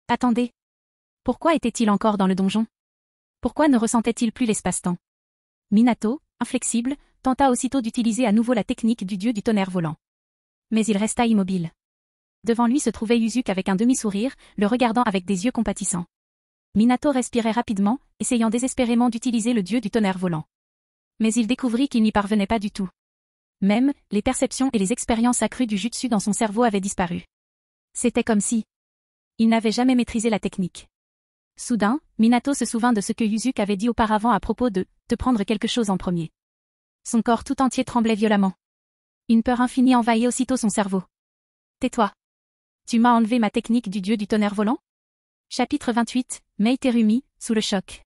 Attendez. Pourquoi était-il encore dans le donjon? Pourquoi ne ressentait-il plus l'espace-temps? Minato, inflexible, tenta aussitôt d'utiliser à nouveau la technique du dieu du tonnerre volant. Mais il resta immobile. Devant lui se trouvait Yuzuki avec un demi-sourire, le regardant avec des yeux compatissants. Minato respirait rapidement, essayant désespérément d'utiliser le dieu du tonnerre volant. Mais il découvrit qu'il n'y parvenait pas du tout. Même, les perceptions et les expériences accrues du jutsu dans son cerveau avaient disparu. C'était comme si il n'avait jamais maîtrisé la technique. Soudain, Minato se souvint de ce que Yuzuki avait dit auparavant à propos de « te prendre quelque chose en premier ». Son corps tout entier tremblait violemment. Une peur infinie envahit aussitôt son cerveau. « Tais-toi. Tu m'as enlevé ma technique du dieu du tonnerre volant ?» Chapitre 28, Mei Terumi, sous le choc.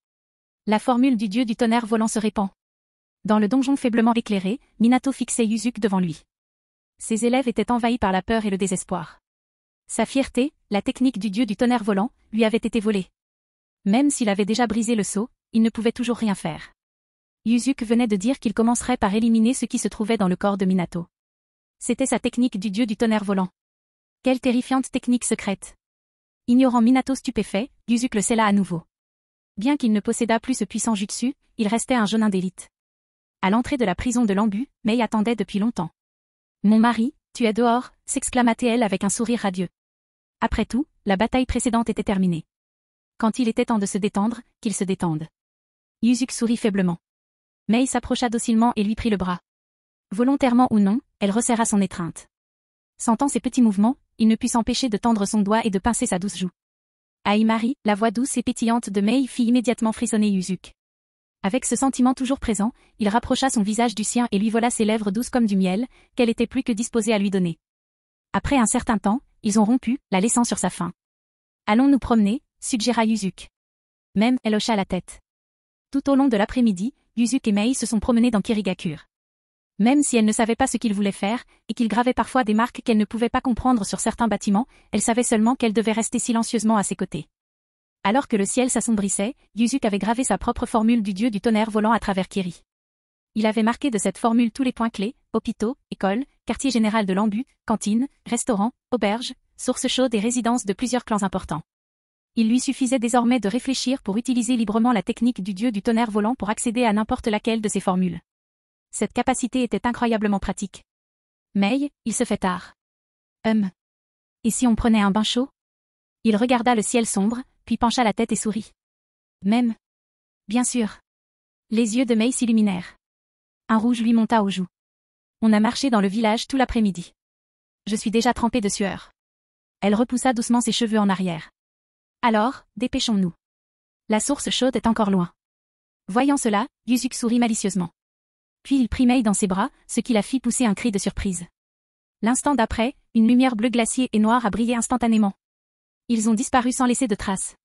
La formule du dieu du tonnerre volant se répand. Dans le donjon faiblement éclairé, Minato fixait Yuzuki devant lui. Ses élèves étaient envahis par la peur et le désespoir. Sa fierté, la technique du dieu du tonnerre volant, lui avait été volée. Même s'il avait déjà brisé le sceau, il ne pouvait toujours rien faire. Yuzuki venait de dire qu'il commencerait par éliminer ce qui se trouvait dans le corps de Minato. C'était sa technique du dieu du tonnerre volant. Quelle terrifiante technique secrète! Ignorant Minato stupéfait, Yuzuki le scella à nouveau. Bien qu'il ne possédât plus ce puissant jutsu, il restait un jonin d'élite. À l'entrée de la prison de l'Ambu, Mei attendait depuis longtemps. « Mon mari, tu es dehors » s'exclama-t-elle avec un sourire radieux. Après tout, la bataille précédente était terminée. Quand il était temps de se détendre, qu'il se détende. Yuzuki sourit faiblement. Mei s'approcha docilement et lui prit le bras. Volontairement ou non, elle resserra son étreinte. Sentant ses petits mouvements, il ne put s'empêcher de tendre son doigt et de pincer sa douce joue. Aïe Marie, la voix douce et pétillante de Mei fit immédiatement frissonner Yuzuki. Avec ce sentiment toujours présent, il rapprocha son visage du sien et lui vola ses lèvres douces comme du miel, qu'elle était plus que disposée à lui donner. Après un certain temps, ils ont rompu, la laissant sur sa faim. Allons nous promener, suggéra Yuzuki. Même, elle hocha la tête. Tout au long de l'après-midi, Yuzuki et Mei se sont promenés dans Kirigakure. Même si elle ne savait pas ce qu'il voulait faire, et qu'il gravait parfois des marques qu'elle ne pouvait pas comprendre sur certains bâtiments, elle savait seulement qu'elle devait rester silencieusement à ses côtés. Alors que le ciel s'assombrissait, Yuzuki avait gravé sa propre formule du dieu du tonnerre volant à travers Kiri. Il avait marqué de cette formule tous les points clés, hôpitaux, écoles, quartier général de l'Ambu, cantines, restaurants, auberges, sources chaudes et résidences de plusieurs clans importants. Il lui suffisait désormais de réfléchir pour utiliser librement la technique du dieu du tonnerre volant pour accéder à n'importe laquelle de ces formules. Cette capacité était incroyablement pratique. Mais, il se fait tard. Et si on prenait un bain chaud? Il regarda le ciel sombre, puis pencha la tête et sourit. Même. Bien sûr. Les yeux de Mei s'illuminèrent. Un rouge lui monta aux joues. On a marché dans le village tout l'après-midi. Je suis déjà trempée de sueur. Elle repoussa doucement ses cheveux en arrière. Alors, dépêchons-nous. La source chaude est encore loin. Voyant cela, Yuzuki sourit malicieusement. Puis il prit Mei dans ses bras, ce qui la fit pousser un cri de surprise. L'instant d'après, une lumière bleu glacier et noire a brillé instantanément. Ils ont disparu sans laisser de traces.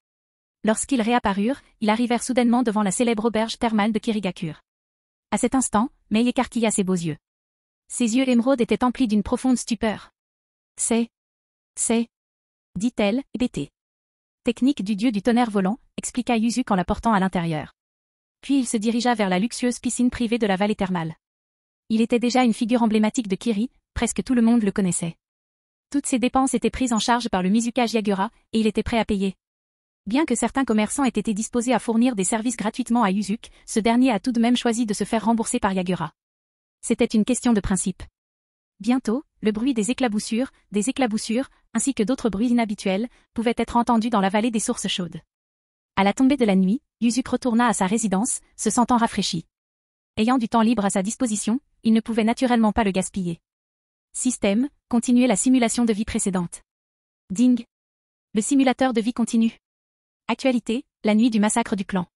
Lorsqu'ils réapparurent, ils arrivèrent soudainement devant la célèbre auberge thermale de Kirigakure. À cet instant, Mei écarquilla ses beaux yeux. Ses yeux émeraudes étaient emplis d'une profonde stupeur. C'est, dit-elle, hébétée. Technique du dieu du tonnerre volant, expliqua Yuzuki en la portant à l'intérieur. Puis il se dirigea vers la luxueuse piscine privée de la vallée thermale. Il était déjà une figure emblématique de Kiri, presque tout le monde le connaissait. Toutes ses dépenses étaient prises en charge par le Mizukage Yagura, et il était prêt à payer. Bien que certains commerçants aient été disposés à fournir des services gratuitement à Yuzuki, ce dernier a tout de même choisi de se faire rembourser par Yagura. C'était une question de principe. Bientôt, le bruit des éclaboussures, ainsi que d'autres bruits inhabituels, pouvait être entendu dans la vallée des sources chaudes. À la tombée de la nuit, Yuzuki retourna à sa résidence, se sentant rafraîchi. Ayant du temps libre à sa disposition, il ne pouvait naturellement pas le gaspiller. Système, continuer la simulation de vie précédente. Ding. Le simulateur de vie continue. Actualité, la nuit du massacre du clan.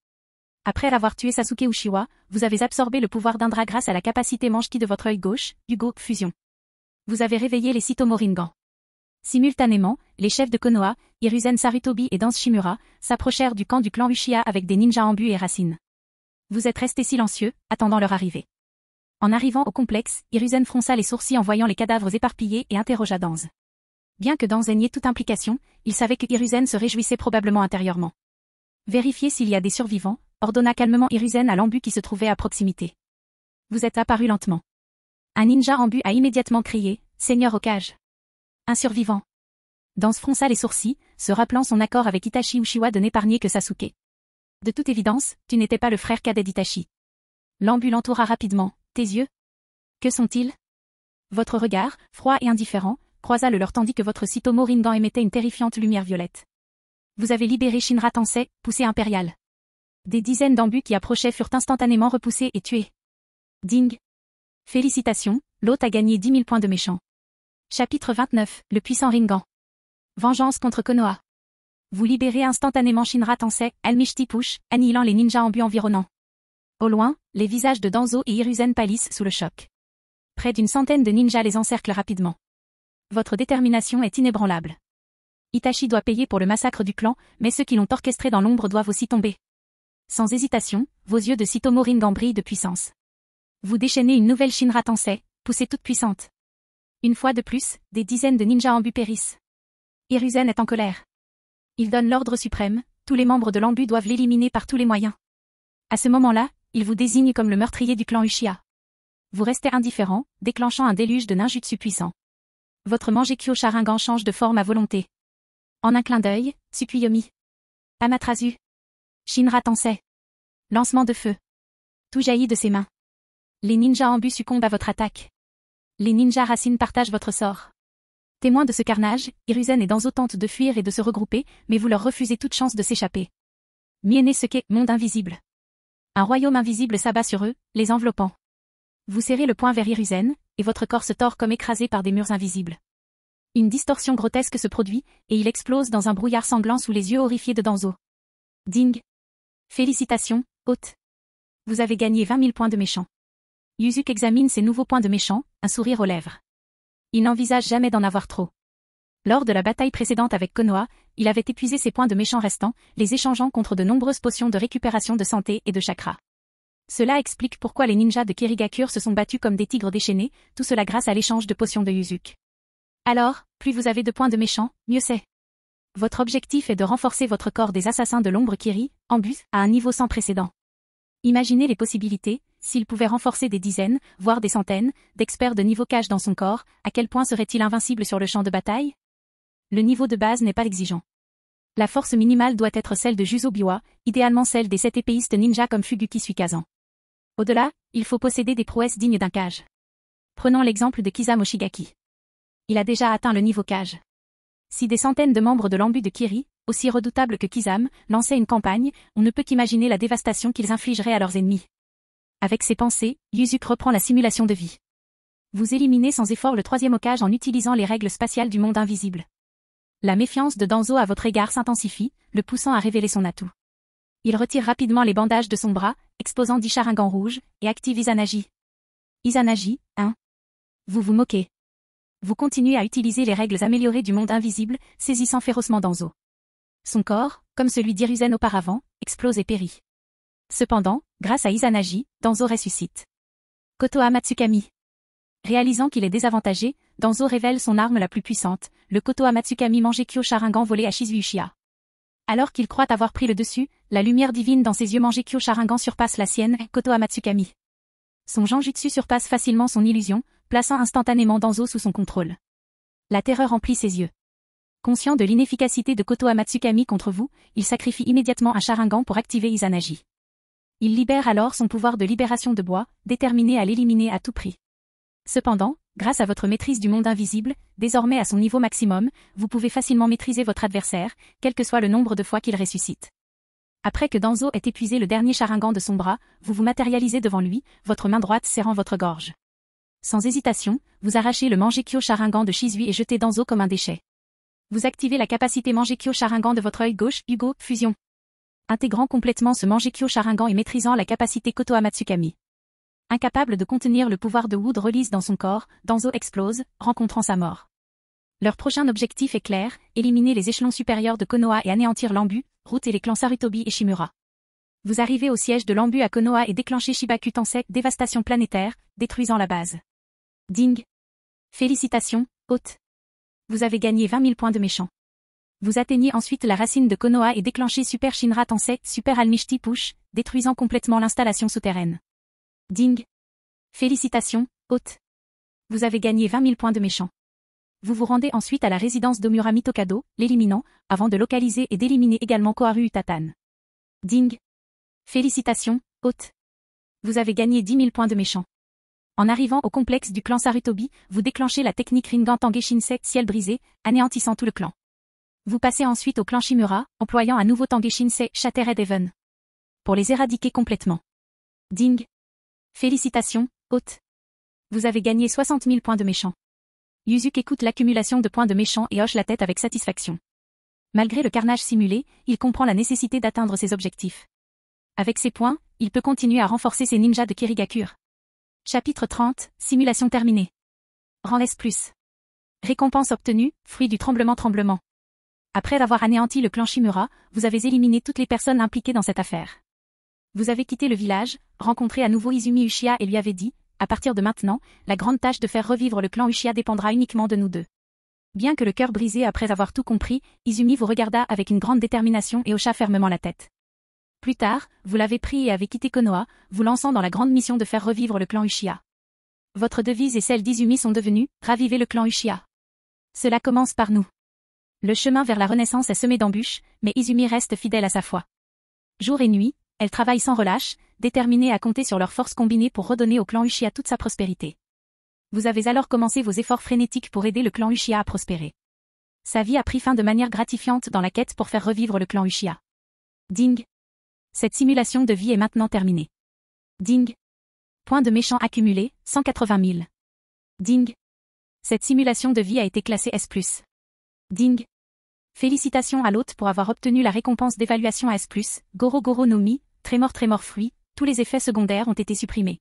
Après avoir tué Sasuke Uchiwa, vous avez absorbé le pouvoir d'Indra grâce à la capacité mancheti de votre œil gauche, Hugo, fusion. Vous avez réveillé les Sitomo Rinnegan. Simultanément, les chefs de Konoha, Hiruzen Sarutobi et Danse Shimura, s'approchèrent du camp du clan Uchiha avec des ninjas Ambu et Racine. Vous êtes restés silencieux, attendant leur arrivée. En arrivant au complexe, Hiruzen fronça les sourcils en voyant les cadavres éparpillés et interrogea Danse. Bien que Danse niait toute implication, il savait que Hiruzen se réjouissait probablement intérieurement. Vérifiez s'il y a des survivants, ordonna calmement Hiruzen à l'Ambu qui se trouvait à proximité. Vous êtes apparu lentement. Un ninja Ambu a immédiatement crié, Seigneur Hokage. Un survivant. Danse fronça les sourcils, se rappelant son accord avec Itachi Uchiwa de n'épargner que Sasuke. De toute évidence, tu n'étais pas le frère cadet d'Itachi. L'Ambu l'entoura rapidement. Tes yeux? Que sont-ils? Votre regard, froid et indifférent, croisa le leur tandis que votre Sitomo Rinnegan émettait une terrifiante lumière violette. Vous avez libéré Shinra Tensei, poussée impériale. Des dizaines d'Ambus qui approchaient furent instantanément repoussés et tués. Ding. Félicitations, l'hôte a gagné 10 000 points de méchant. Chapitre 29, le puissant Rinnegan. Vengeance contre Konoha. Vous libérez instantanément Shinra Tensei, Almishti Push, annihilant les ninjas Ambus environnants. Au loin, les visages de Danzo et Hiruzen pâlissent sous le choc. Près d'une centaine de ninjas les encerclent rapidement. Votre détermination est inébranlable. Itachi doit payer pour le massacre du clan, mais ceux qui l'ont orchestré dans l'ombre doivent aussi tomber. Sans hésitation, vos yeux de Sitomo Rinnegan brillent de puissance. Vous déchaînez une nouvelle Shinra Tensei, poussée toute puissante. Une fois de plus, des dizaines de ninjas Ambu périssent. Hiruzen est en colère. Il donne l'ordre suprême, tous les membres de l'Ambu doivent l'éliminer par tous les moyens. À ce moment-là, il vous désigne comme le meurtrier du clan Uchiha. Vous restez indifférent, déclenchant un déluge de ninjutsu puissants. Votre Mangekyo Sharingan change de forme à volonté. En un clin d'œil, Tsukuyomi. Amaterasu. Shinra Tensei. Lancement de feu. Tout jaillit de ses mains. Les ninjas Ambu succombent à votre attaque. Les ninjas Racine partagent votre sort. Témoins de ce carnage, Hiruzen et Danzo tentent de fuir et de se regrouper, mais vous leur refusez toute chance de s'échapper. Miene Seke, monde invisible. Un royaume invisible s'abat sur eux, les enveloppant. Vous serrez le poing vers Hiruzen, et votre corps se tord comme écrasé par des murs invisibles. Une distorsion grotesque se produit, et il explose dans un brouillard sanglant sous les yeux horrifiés de Danzo. Ding. Félicitations, hôte. Vous avez gagné 20 000 points de méchant. Yuzuki examine ses nouveaux points de méchant, un sourire aux lèvres. Il n'envisage jamais d'en avoir trop. Lors de la bataille précédente avec Konoha, il avait épuisé ses points de méchant restants, les échangeant contre de nombreuses potions de récupération de santé et de chakra. Cela explique pourquoi les ninjas de Kirigakure se sont battus comme des tigres déchaînés, tout cela grâce à l'échange de potions de Yuzuki. Alors, plus vous avez de points de méchant, mieux c'est. Votre objectif est de renforcer votre corps des assassins de l'ombre Kiri, en but, à un niveau sans précédent. Imaginez les possibilités, s'il pouvait renforcer des dizaines, voire des centaines, d'experts de niveau cache dans son corps, à quel point serait-il invincible sur le champ de bataille? Le niveau de base n'est pas exigeant. La force minimale doit être celle de Juzo Biwa, idéalement celle des 7 épéistes ninjas comme Fuguki Suikazan. Au-delà, il faut posséder des prouesses dignes d'un kage. Prenons l'exemple de Kiza Moshigaki. Il a déjà atteint le niveau kage. Si des centaines de membres de l'embu de Kiri, aussi redoutables que Kizam, lançaient une campagne, on ne peut qu'imaginer la dévastation qu'ils infligeraient à leurs ennemis. Avec ces pensées, Yuzuki reprend la simulation de vie. Vous éliminez sans effort le 3e Hokage en utilisant les règles spatiales du monde invisible. La méfiance de Danzo à votre égard s'intensifie, le poussant à révéler son atout. Il retire rapidement les bandages de son bras, exposant 10 sharingans rouges, et active Izanagi. Izanagi, hein? Vous vous moquez. Vous continuez à utiliser les règles améliorées du monde invisible, saisissant férocement Danzo. Son corps, comme celui d'Hiruzen auparavant, explose et périt. Cependant, grâce à Izanagi, Danzo ressuscite. Kotoha Matsukami. Réalisant qu'il est désavantagé, Danzo révèle son arme la plus puissante, le Kotoha Matsukami Mangekyo Sharingan volé à Shizui Uchiha. Alors qu'il croit avoir pris le dessus, la lumière divine dans ses yeux Mangekyo Sharingan surpasse la sienne, Kotoha Matsukami. Son Genjutsu surpasse facilement son illusion, plaçant instantanément Danzo sous son contrôle. La terreur remplit ses yeux. Conscient de l'inefficacité de Kotoha Matsukami contre vous, il sacrifie immédiatement un Sharingan pour activer Izanagi. Il libère alors son pouvoir de libération de bois, déterminé à l'éliminer à tout prix. Cependant, grâce à votre maîtrise du monde invisible, désormais à son niveau maximum, vous pouvez facilement maîtriser votre adversaire, quel que soit le nombre de fois qu'il ressuscite. Après que Danzo ait épuisé le dernier Sharingan de son bras, vous vous matérialisez devant lui, votre main droite serrant votre gorge. Sans hésitation, vous arrachez le Mangekyo Sharingan de Shizui et jetez Danzo comme un déchet. Vous activez la capacité Mangekyo Sharingan de votre œil gauche, Hugo, fusion. Intégrant complètement ce Mangekyo Sharingan et maîtrisant la capacité Kotoha Matsukami. Incapable de contenir le pouvoir de Wood Release dans son corps, Danzo explose, rencontrant sa mort. Leur prochain objectif est clair, éliminer les échelons supérieurs de Konoha et anéantir l'embu, Route et les clans Sarutobi et Shimura. Vous arrivez au siège de l'embu à Konoha et déclenchez Shibaku Tensei, dévastation planétaire, détruisant la base. Ding. Félicitations, hôte. Vous avez gagné 20 000 points de méchant. Vous atteignez ensuite la racine de Konoha et déclenchez Super Shinra Tensei, Super Almishti Push, détruisant complètement l'installation souterraine. Ding. Félicitations, hôte. Vous avez gagné 20 000 points de méchant. Vous vous rendez ensuite à la résidence d'Omura Mitokado, l'éliminant, avant de localiser et d'éliminer également Koharu Utatan. Ding. Félicitations, hôte. Vous avez gagné 10 000 points de méchant. En arrivant au complexe du clan Sarutobi, vous déclenchez la technique Rinnegan Tange Shinsei, ciel brisé, anéantissant tout le clan. Vous passez ensuite au clan Shimura, employant un nouveau Tange Shinsei, Shattered Heaven. Pour les éradiquer complètement. Ding. Félicitations, hôte. Vous avez gagné 60 000 points de méchant. Yuzuki écoute l'accumulation de points de méchant et hoche la tête avec satisfaction. Malgré le carnage simulé, il comprend la nécessité d'atteindre ses objectifs. Avec ces points, il peut continuer à renforcer ses ninjas de Kirigakure. Chapitre 30, simulation terminée. Rang S+. Récompense obtenue, fruit du tremblement. Après avoir anéanti le clan Shimura, vous avez éliminé toutes les personnes impliquées dans cette affaire. Vous avez quitté le village, rencontré à nouveau Izumi Uchiha et lui avez dit, à partir de maintenant, la grande tâche de faire revivre le clan Uchiha dépendra uniquement de nous deux. Bien que le cœur brisé après avoir tout compris, Izumi vous regarda avec une grande détermination et hocha fermement la tête. Plus tard, vous l'avez pris et avez quitté Konoha, vous lançant dans la grande mission de faire revivre le clan Uchiha. Votre devise et celle d'Izumi sont devenues « Ravivez le clan Uchiha ». Cela commence par nous. Le chemin vers la renaissance est semé d'embûches, mais Izumi reste fidèle à sa foi. Jour et nuit, elle travaille sans relâche, déterminée à compter sur leurs forces combinées pour redonner au clan Uchiha toute sa prospérité. Vous avez alors commencé vos efforts frénétiques pour aider le clan Uchiha à prospérer. Sa vie a pris fin de manière gratifiante dans la quête pour faire revivre le clan Uchiha. Ding. Cette simulation de vie est maintenant terminée. Ding. Points de méchant accumulés, 180 000. Ding. Cette simulation de vie a été classée S+. Ding. Félicitations à l'hôte pour avoir obtenu la récompense d'évaluation à S+, Goro Goro no Mi, Trémor Fruit, tous les effets secondaires ont été supprimés.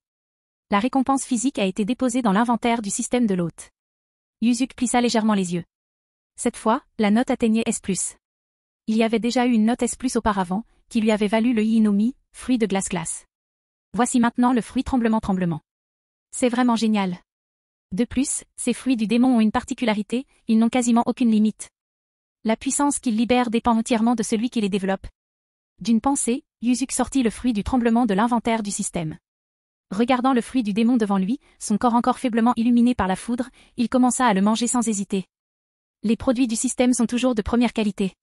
La récompense physique a été déposée dans l'inventaire du système de l'hôte. Yuzuki plissa légèrement les yeux. Cette fois, la note atteignait S+. Il y avait déjà eu une note S+, auparavant, qui lui avait valu le Inomi, fruit de glace-glace. Voici maintenant le fruit tremblement-tremblement. C'est vraiment génial. De plus, ces fruits du démon ont une particularité, ils n'ont quasiment aucune limite. La puissance qu'ils libèrent dépend entièrement de celui qui les développe. D'une pensée, Yuzuki sortit le fruit du tremblement de l'inventaire du système. Regardant le fruit du démon devant lui, son corps encore faiblement illuminé par la foudre, il commença à le manger sans hésiter. Les produits du système sont toujours de première qualité.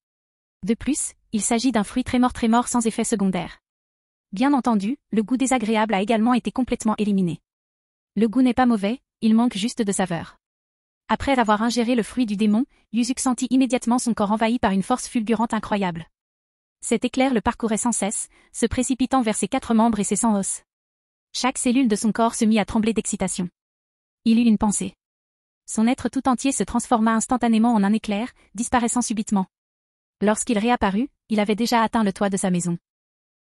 De plus, il s'agit d'un fruit très mort sans effet secondaire. Bien entendu, le goût désagréable a également été complètement éliminé. Le goût n'est pas mauvais, il manque juste de saveur. Après avoir ingéré le fruit du démon, Yuzuki sentit immédiatement son corps envahi par une force fulgurante incroyable. Cet éclair le parcourait sans cesse, se précipitant vers ses 4 membres et ses 100 os. Chaque cellule de son corps se mit à trembler d'excitation. Il eut une pensée. Son être tout entier se transforma instantanément en un éclair, disparaissant subitement. Lorsqu'il réapparut, il avait déjà atteint le toit de sa maison.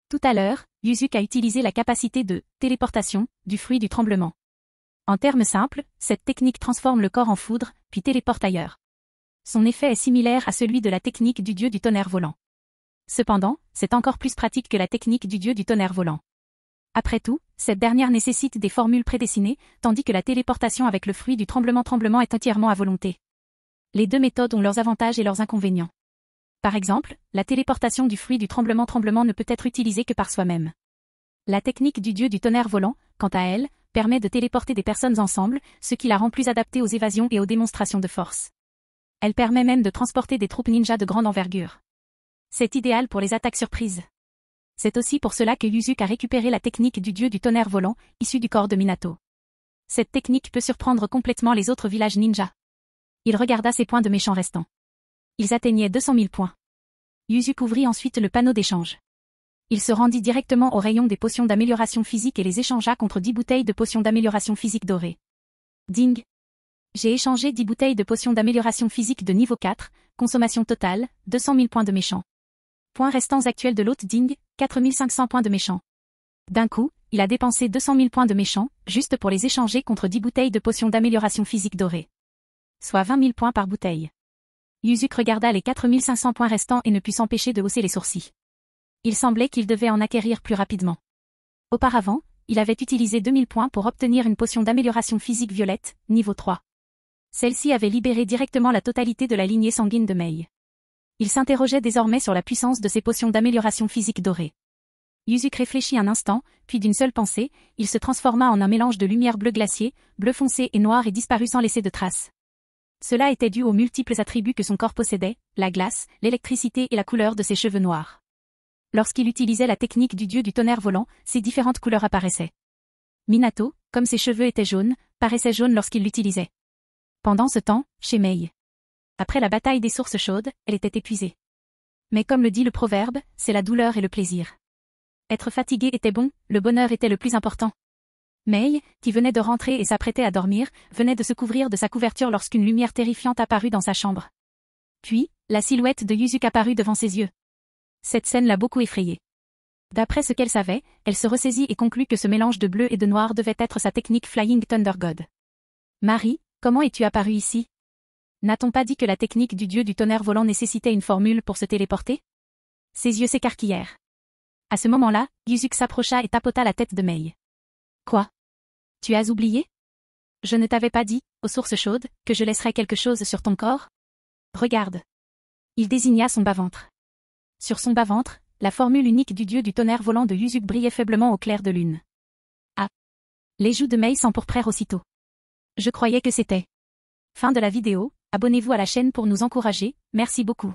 Tout à l'heure, Yuzuki a utilisé la capacité de téléportation du fruit du tremblement. En termes simples, cette technique transforme le corps en foudre, puis téléporte ailleurs. Son effet est similaire à celui de la technique du dieu du tonnerre volant. Cependant, c'est encore plus pratique que la technique du dieu du tonnerre volant. Après tout, cette dernière nécessite des formules prédestinées, tandis que la téléportation avec le fruit du tremblement est entièrement à volonté. Les deux méthodes ont leurs avantages et leurs inconvénients. Par exemple, la téléportation du fruit du tremblement ne peut être utilisée que par soi-même. La technique du dieu du tonnerre volant, quant à elle, permet de téléporter des personnes ensemble, ce qui la rend plus adaptée aux évasions et aux démonstrations de force. Elle permet même de transporter des troupes ninja de grande envergure. C'est idéal pour les attaques surprises. C'est aussi pour cela que Yuzuki a récupéré la technique du dieu du tonnerre volant, issue du corps de Minato. Cette technique peut surprendre complètement les autres villages ninja. Il regarda ses points de méchant restants. Ils atteignaient 200 000 points. Yuzuki ouvrit ensuite le panneau d'échange. Il se rendit directement au rayon des potions d'amélioration physique et les échangea contre 10 bouteilles de potions d'amélioration physique dorées. Ding. J'ai échangé 10 bouteilles de potions d'amélioration physique de niveau 4, consommation totale, 200 000 points de méchant. Points restants actuels de l'hôte Ding, 4500 points de méchant. D'un coup, il a dépensé 200 000 points de méchant, juste pour les échanger contre 10 bouteilles de potions d'amélioration physique dorées. Soit 20 000 points par bouteille. Yuzuki regarda les 4500 points restants et ne put s'empêcher de hausser les sourcils. Il semblait qu'il devait en acquérir plus rapidement. Auparavant, il avait utilisé 2000 points pour obtenir une potion d'amélioration physique violette, niveau 3. Celle-ci avait libéré directement la totalité de la lignée sanguine de Mei. Il s'interrogeait désormais sur la puissance de ces potions d'amélioration physique dorées. Yuzuki réfléchit un instant, puis d'une seule pensée, il se transforma en un mélange de lumière bleu glacier, bleu foncé et noir et disparut sans laisser de traces. Cela était dû aux multiples attributs que son corps possédait, la glace, l'électricité et la couleur de ses cheveux noirs. Lorsqu'il utilisait la technique du dieu du tonnerre volant, ces différentes couleurs apparaissaient. Minato, comme ses cheveux étaient jaunes, paraissait jaune lorsqu'il l'utilisait. Pendant ce temps, chez Mei. Après la bataille des sources chaudes, elle était épuisée. Mais comme le dit le proverbe, c'est la douleur et le plaisir. Être fatigué était bon, le bonheur était le plus important. Mei, qui venait de rentrer et s'apprêtait à dormir, venait de se couvrir de sa couverture lorsqu'une lumière terrifiante apparut dans sa chambre. Puis, la silhouette de Yuzuki apparut devant ses yeux. Cette scène l'a beaucoup effrayée. D'après ce qu'elle savait, elle se ressaisit et conclut que ce mélange de bleu et de noir devait être sa technique Flying Thunder God. Marie, comment es-tu apparue ici? N'a-t-on pas dit que la technique du dieu du tonnerre volant nécessitait une formule pour se téléporter? Ses yeux s'écarquillèrent. À ce moment-là, Yuzuki s'approcha et tapota la tête de Mei. Quoi? Tu as oublié? Je ne t'avais pas dit, aux sources chaudes, que je laisserais quelque chose sur ton corps? Regarde. Il désigna son bas-ventre. Sur son bas-ventre, la formule unique du dieu du tonnerre volant de Yuzuki brillait faiblement au clair de lune. Ah! Les joues de Mei s'empourprèrent aussitôt. Je croyais que c'était. Fin de la vidéo, abonnez-vous à la chaîne pour nous encourager, merci beaucoup.